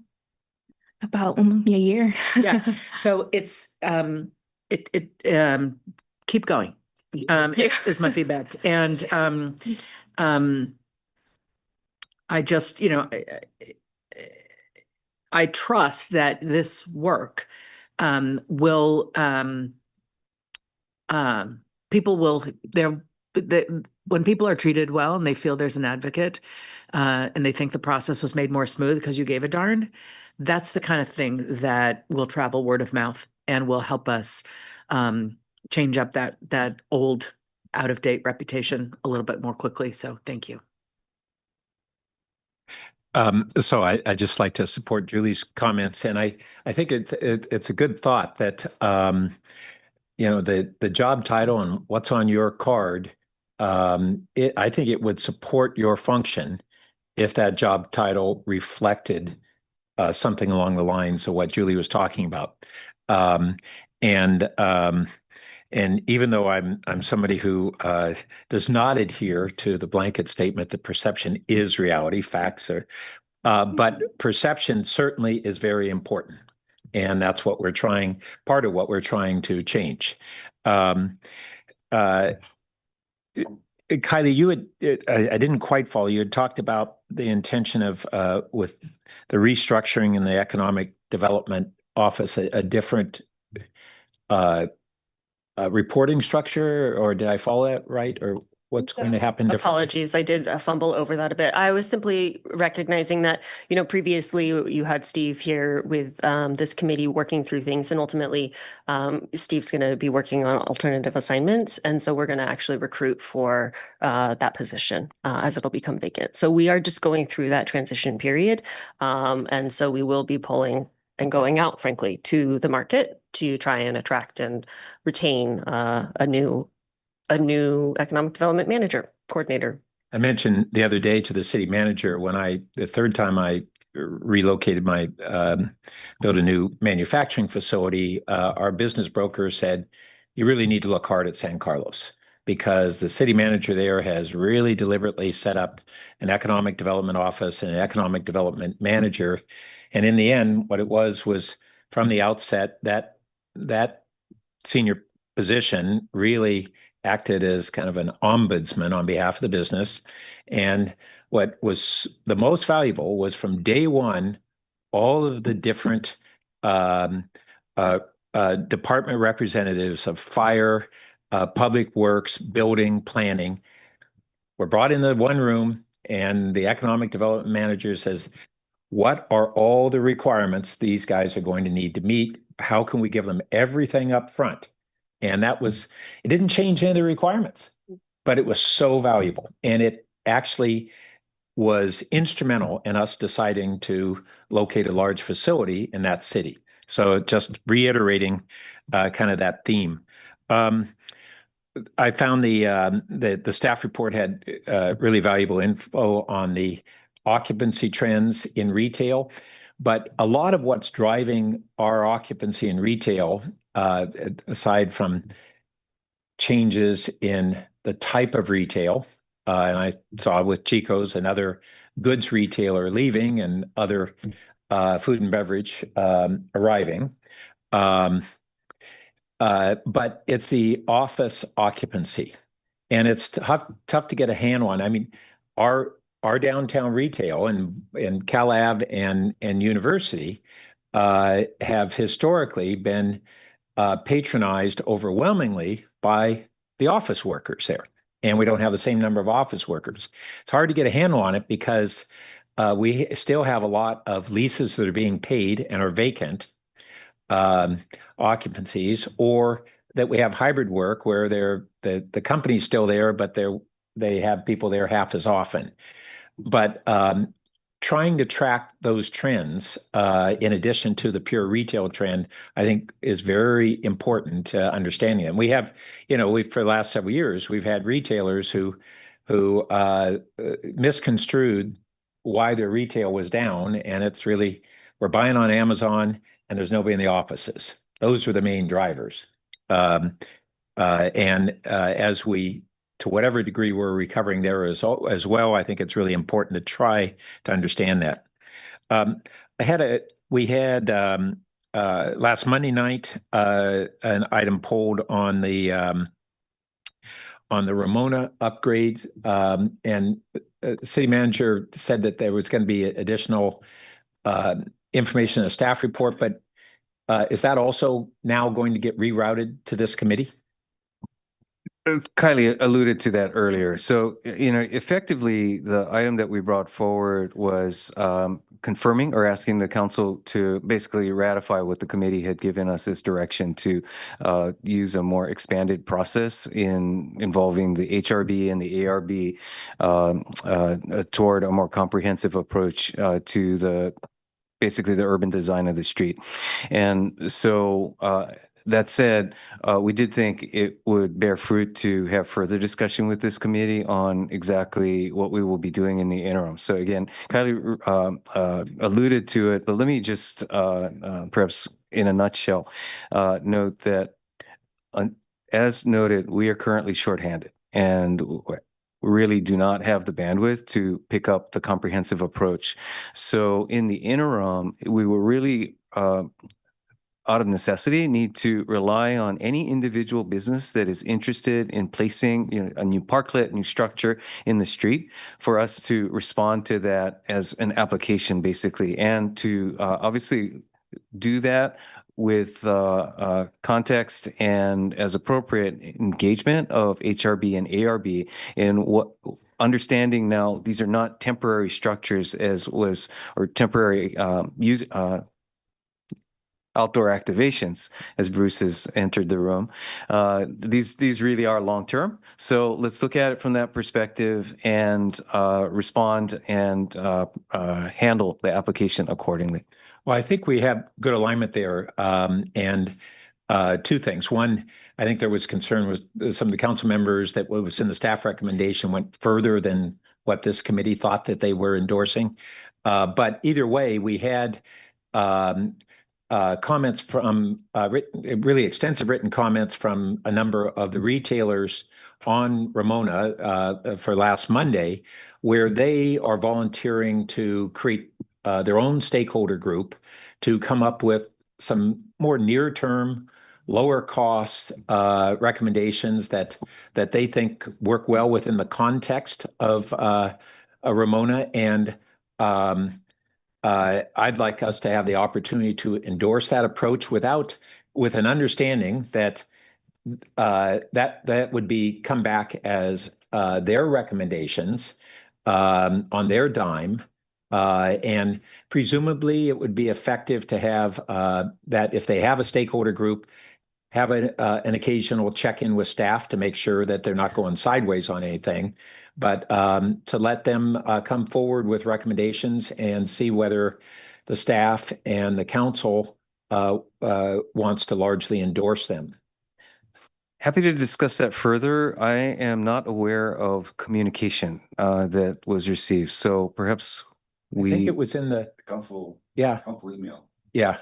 Speaker 14: About a year.
Speaker 8: Yeah. So it's keep going. Is my feedback. And I just, I trust that this work will people will when people are treated well and they feel there's an advocate and they think the process was made more smooth because you gave a darn, that's the kind of thing that will travel word of mouth and will help us change up that old out of date reputation a little bit more quickly. So thank you.
Speaker 7: So I just like to support Julie's comments, and I think it's a good thought that the job title and what's on your card. I think it would support your function if that job title reflected something along the lines of what Julie was talking about, and even though I'm somebody who does not adhere to the blanket statement that perception is reality, facts are, but perception certainly is very important, and that's what we're trying. Part of what we're trying to change. Kylie, you had I didn't quite follow. You had talked about the intention of with the restructuring in the economic development office, a different reporting structure, or did I follow that right? Or what's going to happen differently?
Speaker 9: Apologies, I did fumble over that a bit. I was simply recognizing that, previously you had Steve here with this committee working through things, and ultimately Steve's going to be working on alternative assignments. And so we're going to actually recruit for that position as it'll become vacant. So we are just going through that transition period. And so we will be pulling and going out, frankly, to the market to try and attract and retain a new economic development manager, coordinator.
Speaker 7: I mentioned the other day to the city manager the third time I relocated built a new manufacturing facility, our business broker said, you really need to look hard at San Carlos. because the city manager there has really deliberately set up an economic development office and an economic development manager. And in the end, what it was from the outset that senior position really acted as kind of an ombudsman on behalf of the business. And what was the most valuable was from day one, all of the different department representatives of fire, public works, building, planning were brought into one room, and the economic development manager says, what are all the requirements these guys are going to need to meet? How can we give them everything up front? And it didn't change any of the requirements, but it was so valuable. And it actually was instrumental in us deciding to locate a large facility in that city. So just reiterating kind of that theme. I found the staff report had really valuable info on the occupancy trends in retail, but a lot of what's driving our occupancy in retail, aside from changes in the type of retail, and I saw with Chico's, another goods retailer leaving and other food and beverage arriving. But it's the office occupancy, and it's tough to get a handle on. I mean, our downtown retail and Cal Ave and University have historically been patronized overwhelmingly by the office workers there, and we don't have the same number of office workers. It's hard to get a handle on it because we still have a lot of leases that are being paid and are vacant occupancies, or that we have hybrid work where the company's still there, but they have people there half as often. But trying to track those trends, in addition to the pure retail trend, I think is very important to understanding. And we have, for the last several years, we've had retailers who misconstrued why their retail was down, and it's really, we're buying on Amazon and there's nobody in the offices. Those are the main drivers. As we, to whatever degree we're recovering there as well, I think it's really important to try to understand that. We had last Monday night an item pulled on the Ramona upgrade, and the city manager said that there was going to be additional information in a staff report, but is that also now going to get rerouted to this committee?
Speaker 15: Kylie alluded to that earlier. So, effectively, the item that we brought forward was confirming or asking the council to basically ratify what the committee had given us as direction to use a more expanded process involving the HRB and the ARB toward a more comprehensive approach to basically the urban design of the street. And so that said, we did think it would bear fruit to have further discussion with this committee on exactly what we will be doing in the interim. So again, Kylie alluded to it, but let me just perhaps in a nutshell note that as noted, we are currently shorthanded and really do not have the bandwidth to pick up the comprehensive approach. So in the interim, we will really out of necessity, need to rely on any individual business that is interested in placing a new parklet, new structure in the street for us to respond to that as an application, basically, and to obviously do that with context and as appropriate engagement of HRB and ARB in what understanding now these are not temporary structures or temporary outdoor activations, as Bruce has entered the room. These really are long-term. So let's look at it from that perspective and respond and handle the application accordingly.
Speaker 7: Well, I think we have good alignment there. And two things. One, I think there was concern with some of the council members that what was in the staff recommendation went further than what this committee thought that they were endorsing. But either way, we had comments from really extensive written comments from a number of the retailers on Ramona for last Monday, where they are volunteering to create their own stakeholder group to come up with some more near-term, lower-cost recommendations that they think work well within the context of Ramona. And I'd like us to have the opportunity to endorse that approach with an understanding that that would be come back as their recommendations on their dime. And presumably it would be effective to have that if they have a stakeholder group, have an occasional check-in with staff to make sure that they're not going sideways on anything, but to let them come forward with recommendations and see whether the staff and the council wants to largely endorse them.
Speaker 15: Happy to discuss that further. I am not aware of communication that was received, so perhaps
Speaker 7: I think it was in the
Speaker 1: Council email.
Speaker 7: Yeah.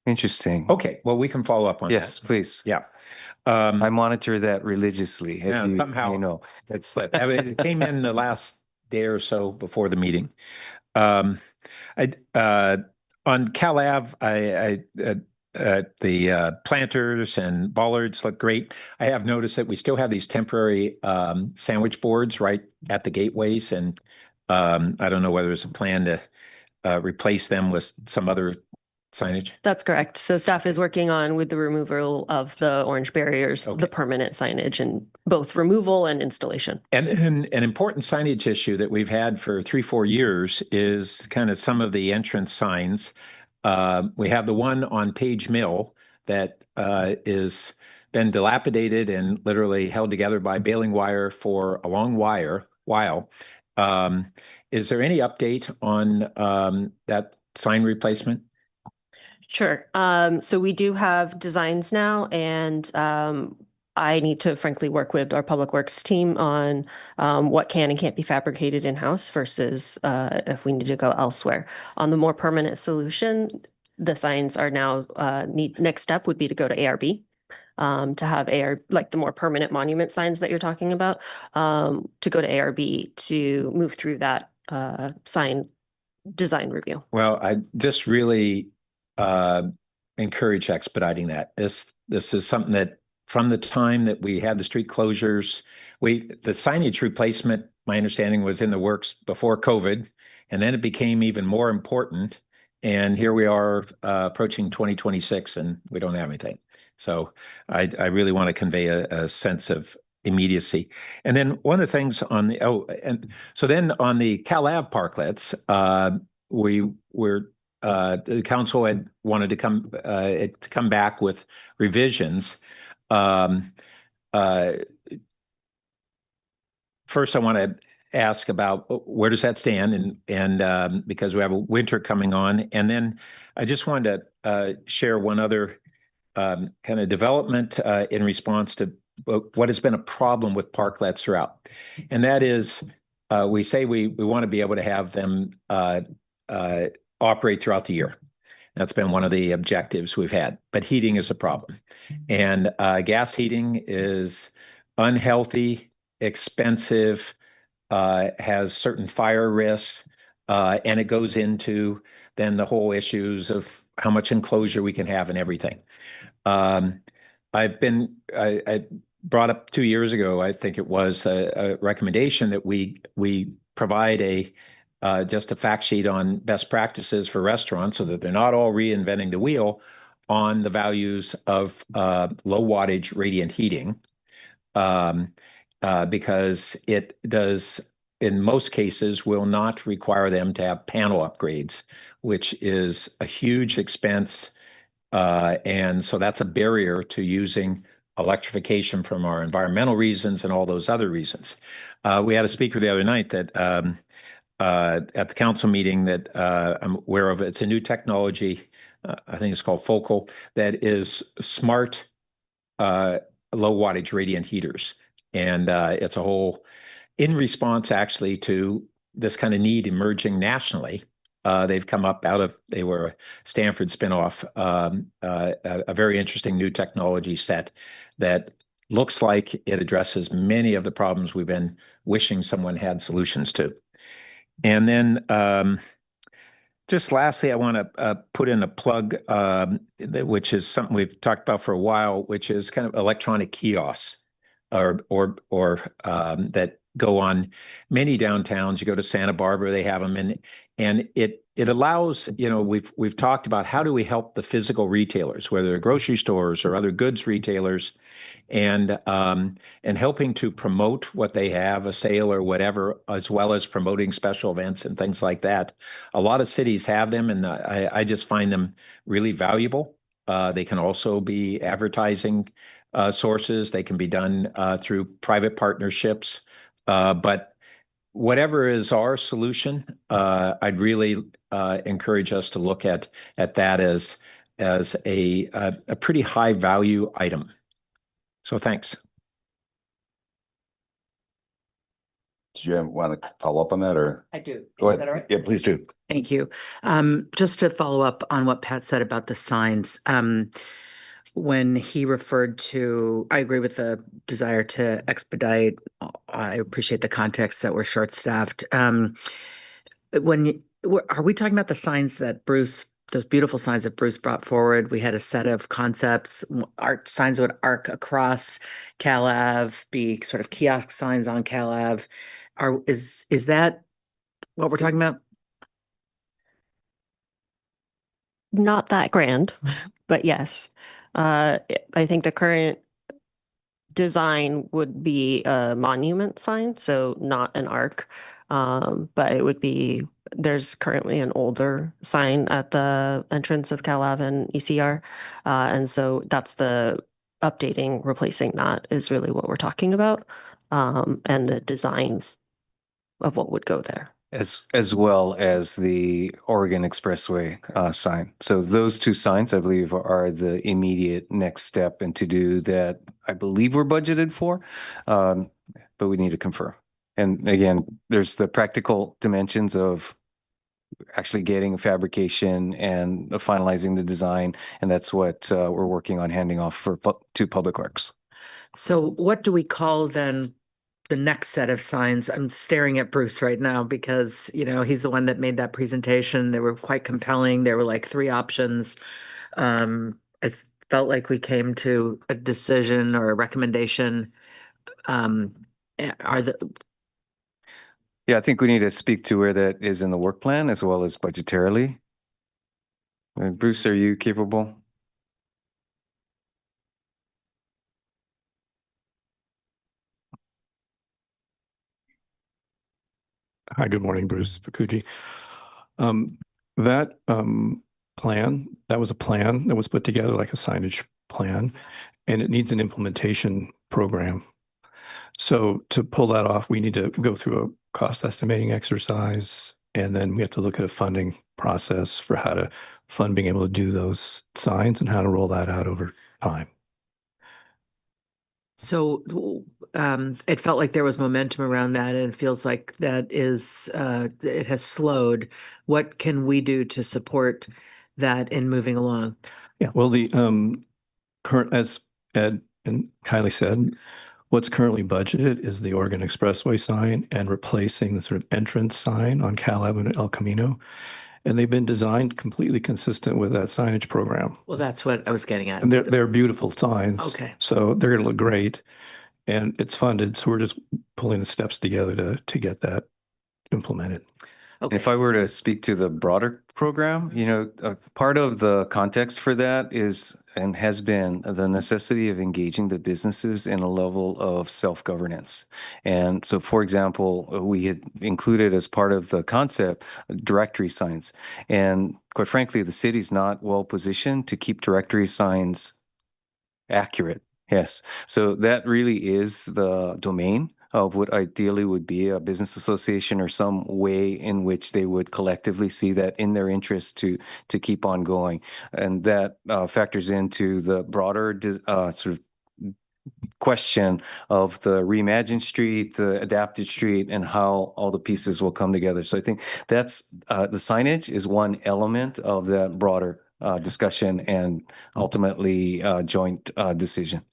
Speaker 15: Interesting.
Speaker 7: Okay, well, we can follow up on that.
Speaker 15: Yes, please.
Speaker 7: Yeah.
Speaker 15: I monitor that religiously, as
Speaker 7: Yeah,
Speaker 15: you
Speaker 7: somehow
Speaker 15: may know.
Speaker 7: it slipped. I mean, it came in the last day or so before the meeting. On Cal Ave, the planters and bollards look great. I have noticed that we still have these temporary sandwich boards right at the gateways, and I don't know whether there's a plan to replace them with some other signage.
Speaker 9: That's correct. So staff is working on with the removal of the orange barriers, the permanent signage, and both removal and installation.
Speaker 7: And an important signage issue that we've had for 3-4 years is kind of some of the entrance signs. We have the one on Page Mill that is been dilapidated and literally held together by baling wire for a long while. Is there any update on that sign replacement?
Speaker 9: Sure. So we do have designs now, and I need to frankly work with our public works team on what can and can't be fabricated in-house versus if we need to go elsewhere. On the more permanent solution, the signs are now next step would be to go to ARB. To have like the more permanent monument signs that you're talking about, to go to ARB to move through that sign design review.
Speaker 7: Well, I just really encourage expediting that. This is something that from the time that we had the street closures, the signage replacement, my understanding, was in the works before COVID, and then it became even more important. And here we are approaching 2026, and we don't have anything. So I really want to convey a sense of immediacy. And then one of the things on the then on the Cal Ave parklets, the council had wanted to come back with revisions. First, I want to ask about where does that stand, and because we have a winter coming on, and then I just wanted to share one other kind of development in response to what has been a problem with parklets throughout, and that is we say we want to be able to have them operate throughout the year. That's been one of the objectives we've had, but heating is a problem. And gas heating is unhealthy, expensive, has certain fire risks, and it goes into then the whole issues of how much enclosure we can have and everything. I brought up 2 years ago, I think it was a recommendation that we provide just a fact sheet on best practices for restaurants so that they're not all reinventing the wheel on the values of low wattage radiant heating, because it does, in most cases, will not require them to have panel upgrades, which is a huge expense. And so that's a barrier to using electrification from our environmental reasons and all those other reasons. We had a speaker the other night that at the council meeting that I'm aware of. It's a new technology, I think it's called Focal, that is smart low wattage radiant heaters. And it's a whole in response actually to this kind of need emerging nationally They've come up they were a Stanford spinoff, a very interesting new technology set that looks like it addresses many of the problems we've been wishing someone had solutions to. And then just lastly, I want to put in a plug, which is something we've talked about for a while, which is kind of electronic kiosks or that go on many downtowns. You go to Santa Barbara, they have them, and it allows, we've talked about how do we help the physical retailers, whether they're grocery stores or other goods retailers, and helping to promote what they have, a sale or whatever, as well as promoting special events and things like that. A lot of cities have them, and I just find them really valuable. They can also be advertising sources. They can be done through private partnerships. But whatever is our solution, I'd really encourage us to look at that as a pretty high value item. So thanks.
Speaker 1: Do you want to follow up on that, or?
Speaker 8: I do.
Speaker 1: Go
Speaker 8: Is
Speaker 1: ahead.
Speaker 8: that all right?
Speaker 1: Yeah, please do.
Speaker 8: Thank you. Just to follow up on what Pat said about the signs, when he referred to, I agree with the desire to expedite. I appreciate the context that we're short-staffed. Are we talking about the signs that those beautiful signs that Bruce brought forward? We had a set of concepts, art signs would arc across Cal Ave, be sort of kiosk signs on Cal Ave. Is that what we're talking about?
Speaker 9: Not that grand, but yes. I think the current design would be a monument sign, so not an arc. But it would be, there's currently an older sign at the entrance of Cal Ave and ECR. And so that's the updating, replacing that is really what we're talking about. And the design of what would go there.
Speaker 15: As well as the Oregon Expressway sign. So those two signs, I believe, are the immediate next step and to do that I believe we're budgeted for, but we need to confirm. And again, there's the practical dimensions of actually getting fabrication and finalizing the design, and that's what we're working on handing off to Public Works.
Speaker 8: So what do we call then the next set of signs? I'm staring at Bruce right now because, he's the one that made that presentation. They were quite compelling. There were like 3 options. It felt like we came to a decision or a recommendation.
Speaker 15: Yeah, I think we need to speak to where that is in the work plan as well as budgetarily. Bruce, are you capable?
Speaker 16: Hi, good morning, Bruce Fukuji. That plan, that was a plan that was put together like a signage plan, and it needs an implementation program. So to pull that off, we need to go through a cost estimating exercise, and then we have to look at a funding process for how to fund being able to do those signs and how to roll that out over time.
Speaker 8: So it felt like there was momentum around that, and it feels like that it has slowed. What can we do to support that in moving along?
Speaker 16: Yeah, well, the current, as Ed and Kylie said, what's currently budgeted is the Oregon Expressway sign and replacing the sort of entrance sign on Cal Avenue and El Camino. And they've been designed completely consistent with that signage program.
Speaker 8: Well, that's what I was getting at.
Speaker 16: And they're beautiful signs.
Speaker 8: Okay.
Speaker 16: So they're going to look great. And it's funded. So we're just pulling the steps together to get that implemented.
Speaker 8: Okay.
Speaker 15: If I were to speak to the broader program, part of the context for that is and has been the necessity of engaging the businesses in a level of self-governance. And so, for example, we had included as part of the concept directory signs. And quite frankly, the city's not well positioned to keep directory signs accurate. Yes. So that really is the domain of what ideally would be a business association or some way in which they would collectively see that in their interest to keep on going. And that factors into the broader sort of question of the reimagined street, the adapted street, and how all the pieces will come together. So I think that's the signage is one element of that broader discussion and ultimately joint decision.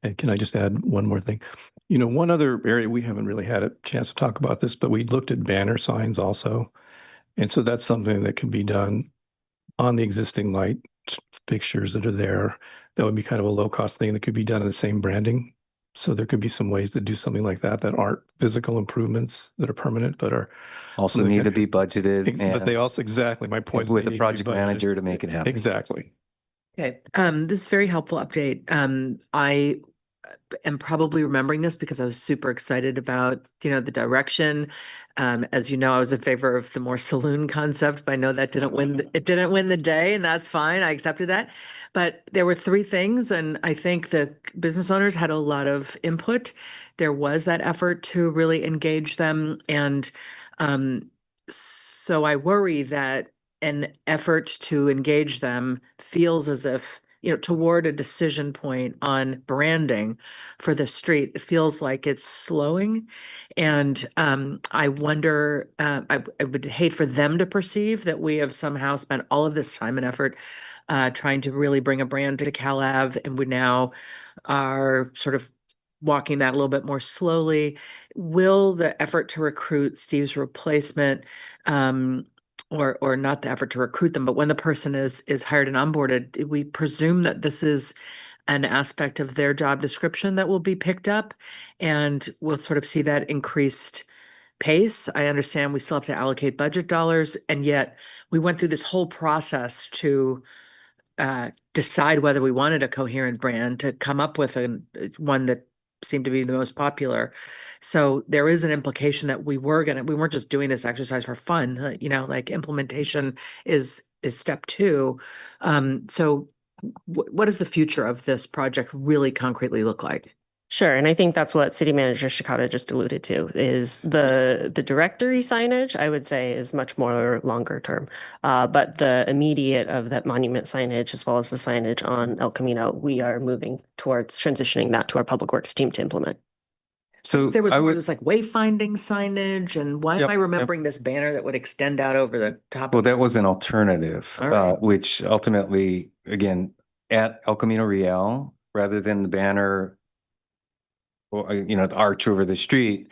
Speaker 16: And can I just add one more thing? You know, one other area we haven't really had a chance to talk about this, but we looked at banner signs also. And so that's something that could be done on the existing light fixtures that are there. That would be kind of a low cost thing that could be done in the same branding. So there could be some ways to do something like that that aren't physical improvements that are permanent, but are
Speaker 15: Also need to be budgeted.
Speaker 16: but they also, exactly, my point is
Speaker 15: with
Speaker 16: they
Speaker 15: a
Speaker 16: need to be
Speaker 15: project
Speaker 16: budgeted.
Speaker 15: manager to make it happen.
Speaker 16: Exactly.
Speaker 8: Okay, this is a very helpful update. I am probably remembering this because I was super excited about, the direction. As you know, I was in favor of the more saloon concept, but I know that didn't win, it didn't win the day, and that's fine. I accepted that. But there were three things, and I think the business owners had a lot of input. There was that effort to really engage them. And so I worry that an effort to engage them feels as if, toward a decision point on branding for the street, it feels like it's slowing. And I wonder, I would hate for them to perceive that we have somehow spent all of this time and effort trying to really bring a brand to Cal Ave, and we now are sort of walking that a little bit more slowly. Will the effort to recruit Steve's replacement, or not the effort to recruit them, but when the person is hired and onboarded, we presume that this is an aspect of their job description that will be picked up, and we'll sort of see that increased pace. I understand we still have to allocate budget dollars, and yet we went through this whole process to decide whether we wanted a coherent brand, to come up with one that seemed to be the most popular. So there is an implication that we weren't just doing this exercise for fun, like implementation is step two. So what does the future of this project really concretely look like?
Speaker 9: Sure. And I think that's what City Manager Shikata just alluded to, is the directory signage, I would say, is much more longer term. But the immediate of that monument signage, as well as the signage on El Camino, we are moving towards transitioning that to our public works team to implement.
Speaker 15: So
Speaker 8: There was like wayfinding signage, and why am I remembering this banner that would extend out over the top?
Speaker 15: Well, that was an alternative,
Speaker 8: All right.
Speaker 15: which ultimately, again, at El Camino Real, rather than the banner or, the arch over the street,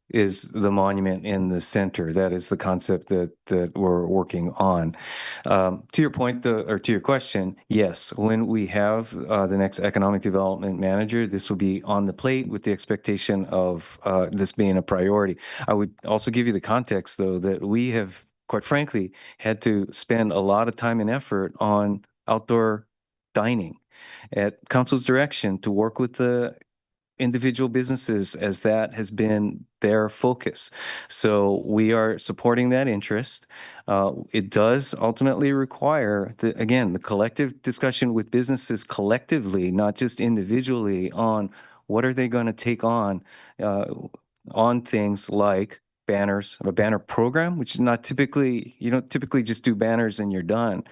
Speaker 15: is the monument in the center. That is the concept that we're working on. To your point, or to your question, yes, when we have the next economic development manager, this will be on the plate with the expectation of this being a priority. I would also give you the context, though, that we have, quite frankly, had to spend a lot of time and effort on outdoor dining at council's direction to work with the individual businesses, as that has been their focus. So we are supporting that interest. It does ultimately require the collective discussion with businesses collectively, not just individually, on what are they going to take on things like banners, a banner program, which is not typically, you don't typically just do banners and you're done.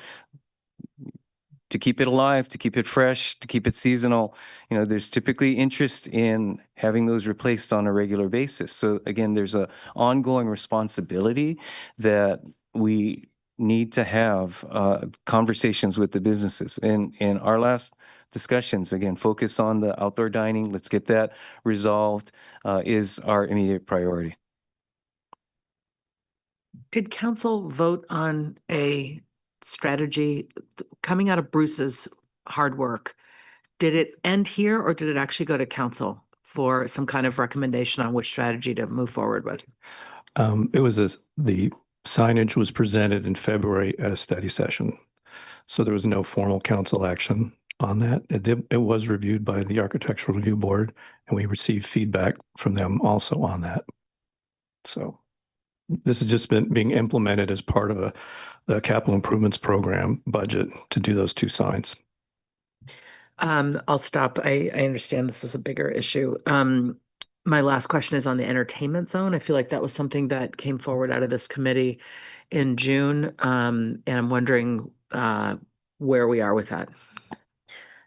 Speaker 15: To keep it alive, to keep it fresh, to keep it seasonal, there's typically interest in having those replaced on a regular basis. So again, there's a ongoing responsibility that we need to have conversations with the businesses. In our last discussions, again, focus on the outdoor dining. Let's get that resolved, is our immediate priority.
Speaker 8: Did council vote on a strategy coming out of Bruce's hard work? Did it end here, or did it actually go to council for some kind of recommendation on which strategy to move forward with?
Speaker 16: It was the signage was presented in February at a study session. So there was no formal council action on that. It was reviewed by the Architectural Review Board, and we received feedback from them also on that. So this has just been being implemented as part of the capital improvements program budget to do those two signs.
Speaker 8: I'll stop. I understand this is a bigger issue. My last question is on the entertainment zone. I feel like that was something that came forward out of this committee in June. And I'm wondering where we are with that.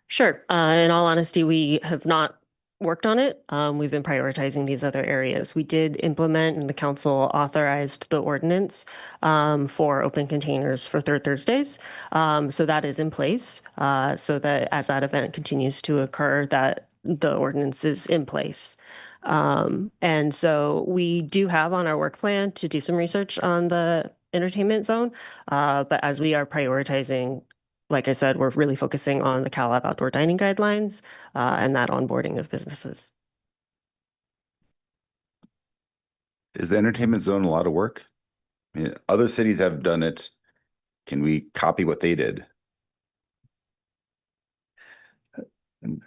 Speaker 9: Sure. In all honesty, we have not worked on it. We've been prioritizing these other areas. We did implement, and the council authorized the ordinance for open containers for third Thursdays. So that is in place, so that as that event continues to occur, that the ordinance is in place. And so we do have on our work plan to do some research on the entertainment zone. But as we are prioritizing, like I said, we're really focusing on the CalAV outdoor dining guidelines and that onboarding of businesses.
Speaker 1: Is the entertainment zone a lot of work? I mean, other cities have done it. Can we copy what they did?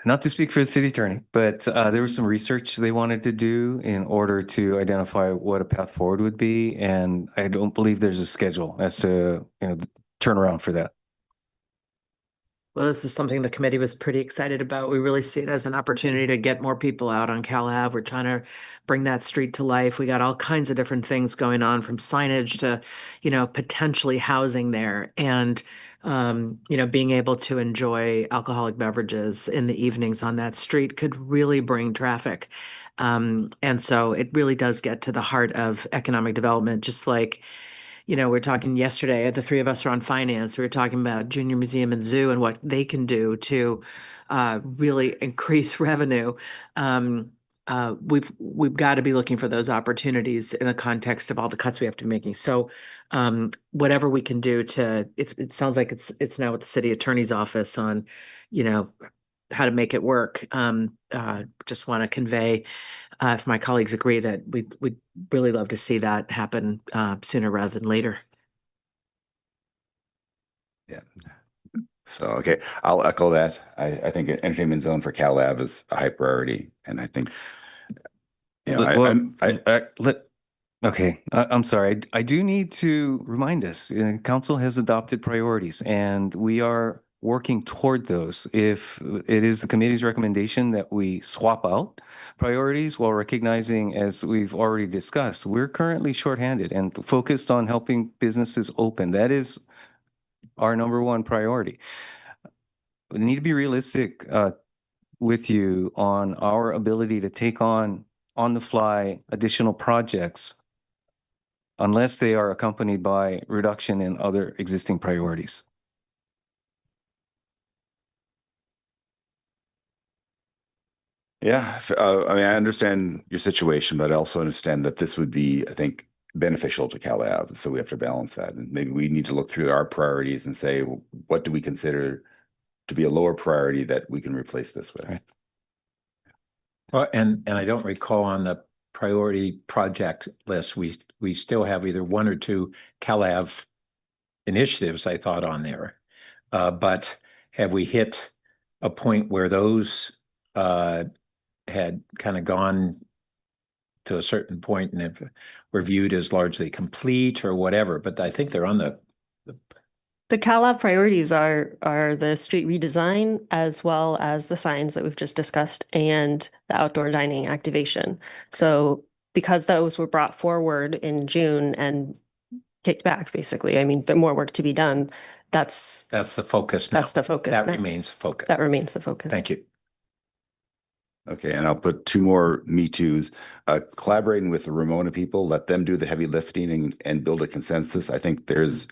Speaker 15: Not to speak for the city attorney, but there was some research they wanted to do in order to identify what a path forward would be. And I don't believe there's a schedule as to, the turnaround for that.
Speaker 8: Well, this is something the committee was pretty excited about. We really see it as an opportunity to get more people out on Cal Ave. We're trying to bring that street to life. We got all kinds of different things going on, from signage to, potentially housing there, and being able to enjoy alcoholic beverages in the evenings on that street could really bring traffic. And so it really does get to the heart of economic development, just like we're talking yesterday, the three of us are on finance. We were talking about Junior Museum and Zoo and what they can do to really increase revenue. We've got to be looking for those opportunities in the context of all the cuts we have to be making. So whatever we can do if it sounds like it's now with the city attorney's office on, how to make it work. Just want to convey, if my colleagues agree, that we'd really love to see that happen sooner rather than later.
Speaker 1: Yeah. So, okay, I'll echo that. I think an entertainment zone for Cal Ave is a high priority. And I think,
Speaker 15: Okay, I'm sorry. I do need to remind us, council has adopted priorities and we are working toward those. If it is the committee's recommendation that we swap out priorities while recognizing, as we've already discussed, we're currently shorthanded and focused on helping businesses open. That is our number one priority. We need to be realistic with you on our ability to take on the fly additional projects unless they are accompanied by reduction in other existing priorities.
Speaker 1: yeah, I mean, I understand your situation, but I also understand that this would be, I think, beneficial to Cal Ave. So we have to balance that. And maybe we need to look through our priorities and say, what do we consider to be a lower priority that we can replace this with?
Speaker 7: Right. Well, and I don't recall on the priority project list, we still have either one or two Cal Ave initiatives, I thought, on there. But have we hit a point where those had kind of gone to a certain point and if were viewed as largely complete or whatever? But I think they're on
Speaker 9: The CalAV priorities are the street redesign, as well as the signs that we've just discussed, and the outdoor dining activation. So because those were brought forward in June and kicked back, basically, I mean, there's more work to be done. That's
Speaker 7: the focus now.
Speaker 9: That's the focus.
Speaker 7: That remains focus.
Speaker 9: That remains the focus.
Speaker 7: Thank you.
Speaker 1: Okay, and I'll put two more Me Too's. Collaborating with the Ramona people, let them do the heavy lifting and build a consensus. I think there's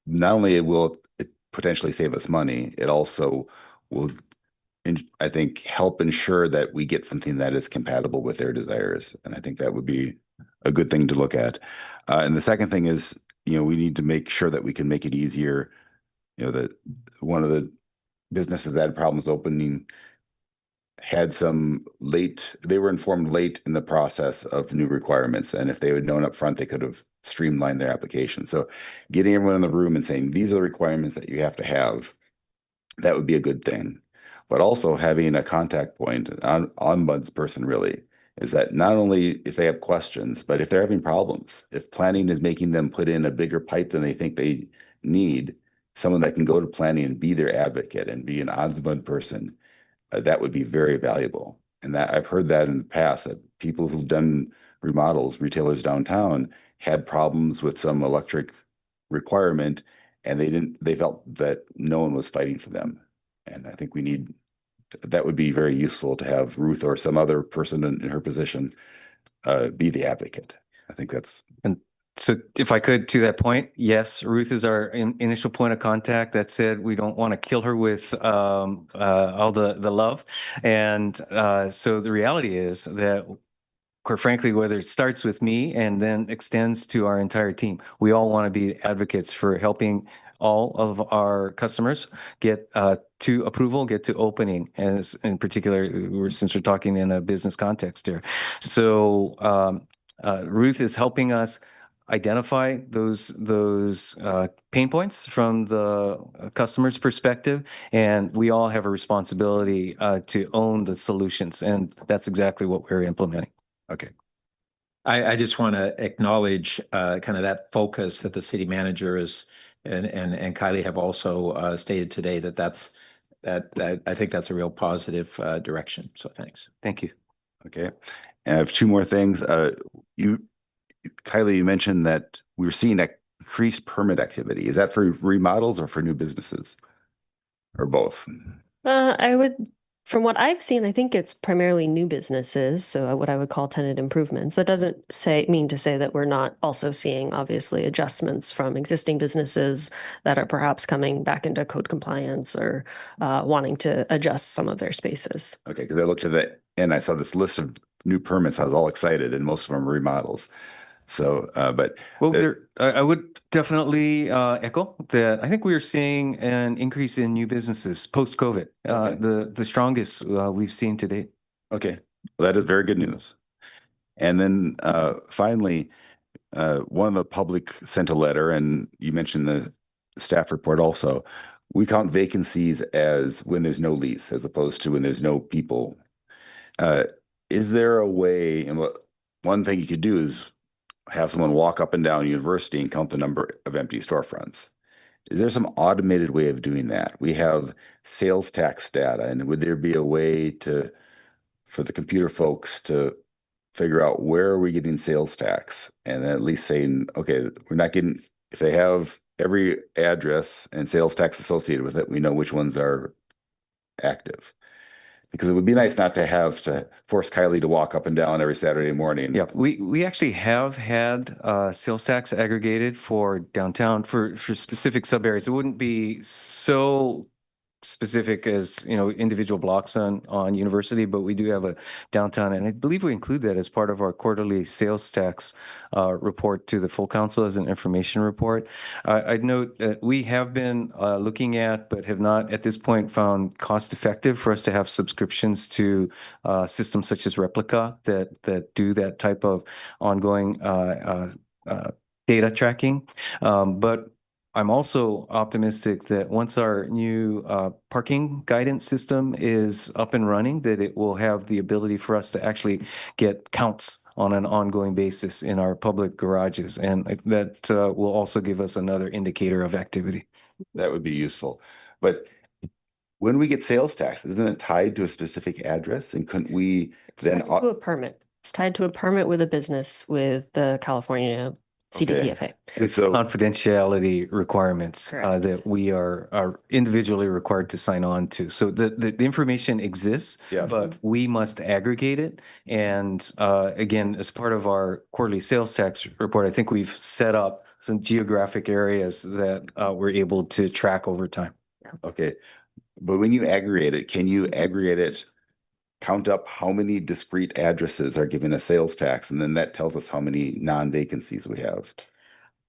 Speaker 1: not only it will potentially save us money, it also will, I think, help ensure that we get something that is compatible with their desires. And I think that would be a good thing to look at. And the second thing is, we need to make sure that we can make it easier. That one of the businesses that had problems opening had they were informed late in the process of new requirements. And if they had known up front, they could have streamlined their application. So getting everyone in the room and saying, these are the requirements that you have to have, that would be a good thing. But also having a contact point, an ombudsperson really, is that not only if they have questions, but if they're having problems, if planning is making them put in a bigger pipe than they think they need, someone that can go to planning and be their advocate and be an ombudsman person, that would be very valuable. And that I've heard that in the past, that people who've done remodels, retailers downtown, had problems with some electric requirement, and they felt that no one was fighting for them. And I think we need that would be very useful to have Ruth or some other person in her position be the advocate. I think that's.
Speaker 15: And so if I could, to that point, yes, Ruth is our initial point of contact. That said, we don't want to kill her with all the love. And so the reality is that, quite frankly, whether it starts with me and then extends to our entire team, we all want to be advocates for helping all of our customers get to approval, get to opening, as in particular, since we're talking in a business context here. So Ruth is helping us identify those pain points from the customer's perspective, and we all have a responsibility to own the solutions, and that's exactly what we're implementing.
Speaker 1: Okay.
Speaker 7: I just want to acknowledge kind of that focus that the city manager is and Kylie have also stated today that I think that's a real positive direction. So thanks.
Speaker 15: Thank you.
Speaker 1: Okay. And I have two more things. Kylie, you mentioned that we're seeing increased permit activity. Is that for remodels or for new businesses? Or both?
Speaker 9: From what I've seen, I think it's primarily new businesses, so what I would call tenant improvements. That doesn't mean to say that we're not also seeing, obviously, adjustments from existing businesses that are perhaps coming back into code compliance or wanting to adjust some of their spaces.
Speaker 1: Okay, because I looked at that and I saw this list of new permits. I was all excited, and most of them are remodels. So,
Speaker 15: I would definitely echo that. I think we are seeing an increase in new businesses post-COVID, the strongest we've seen to date.
Speaker 1: Okay, well, that is very good news. And then finally, one of the public sent a letter, and you mentioned the staff report also. We count vacancies as when there's no lease, as opposed to when there's no people. Is there a way? And one thing you could do is have someone walk up and down University and count the number of empty storefronts. Is there some automated way of doing that? We have sales tax data, and would there be a way for the computer folks to figure out where are we getting sales tax, and then at least saying, okay, we're not getting, if they have every address and sales tax associated with it, we know which ones are active. Because it would be nice not to have to force Kylie to walk up and down every Saturday morning.
Speaker 15: Yeah, we actually have had sales tax aggregated for downtown for specific sub areas. It wouldn't be so specific as individual blocks on University, but we do have a downtown, and I believe we include that as part of our quarterly sales tax report to the full council as an information report. I'd note that we have been looking at, but have not at this point found cost effective for us to have subscriptions to systems such as Replica that do that type of ongoing data tracking, but I'm also optimistic that once our new parking guidance system is up and running, that it will have the ability for us to actually get counts on an ongoing basis in our public garages. And that will also give us another indicator of activity.
Speaker 1: That would be useful. But when we get sales tax, isn't it tied to a specific address? And couldn't we then?
Speaker 9: To a permit. It's tied to a permit with a business with the California CDPFA.
Speaker 15: With confidentiality requirements that we are individually required to sign on to. So the information exists, but we must aggregate it. And again, as part of our quarterly sales tax report, I think we've set up some geographic areas that we're able to track over time.
Speaker 1: Okay. But when you aggregate it, can you aggregate it, count up how many discrete addresses are given a sales tax, and then that tells us how many non-vacancies we have?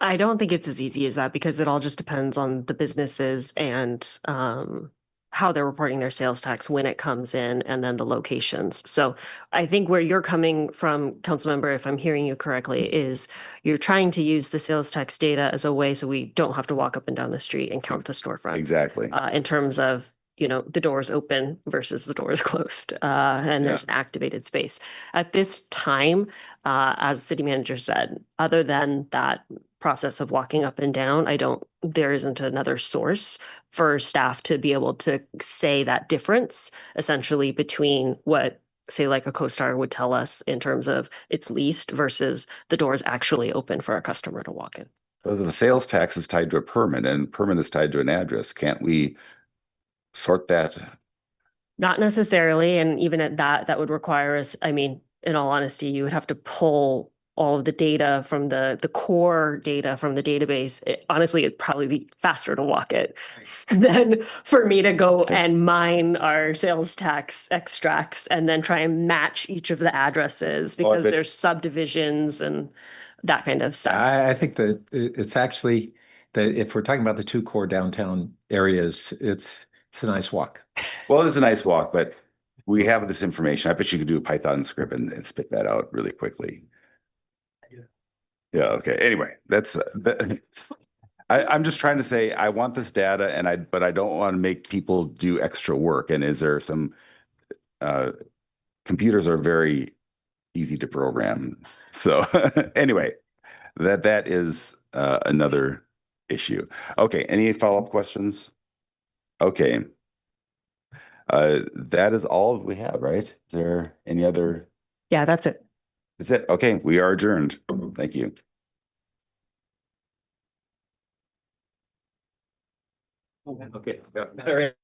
Speaker 9: I don't think it's as easy as that, because it all just depends on the businesses and how they're reporting their sales tax when it comes in, and then the locations. So I think where you're coming from, Councilmember, if I'm hearing you correctly, is you're trying to use the sales tax data as a way so we don't have to walk up and down the street and count the storefront.
Speaker 1: Exactly.
Speaker 9: In terms of the doors open versus the doors closed, and there's an activated space. At this time, as city manager said, other than that process of walking up and down, there isn't another source for staff to be able to say that difference essentially between what, say, like a CoStar would tell us in terms of it's leased versus the doors actually open for a customer to walk in.
Speaker 1: So the sales tax is tied to a permit, and permit is tied to an address. Can't we sort that
Speaker 9: Not necessarily, and even at that, that would require us, I mean, in all honesty, you would have to pull all of the data from the core data from the database. Honestly, it'd probably be faster to walk it than for me to go and mine our sales tax extracts and then try and match each of the addresses because
Speaker 1: but-
Speaker 9: there's subdivisions and that kind of stuff.
Speaker 7: I think that it's actually that if we're talking about the two core downtown areas, it's a nice walk.
Speaker 1: Well, it's a nice walk, but we have this information. I bet you could do a Python script and spit that out really quickly. Yeah. Okay. Anyway, I'm just trying to say I want this data, but I don't want to make people do extra work. And is there some computers are very easy to program. So anyway, that is another issue. Okay. Any follow-up questions? Okay. That is all we have, right? Is there any other?
Speaker 9: Yeah, that's it.
Speaker 1: That's it. Okay, we are adjourned. Thank you.
Speaker 7: Okay. All right.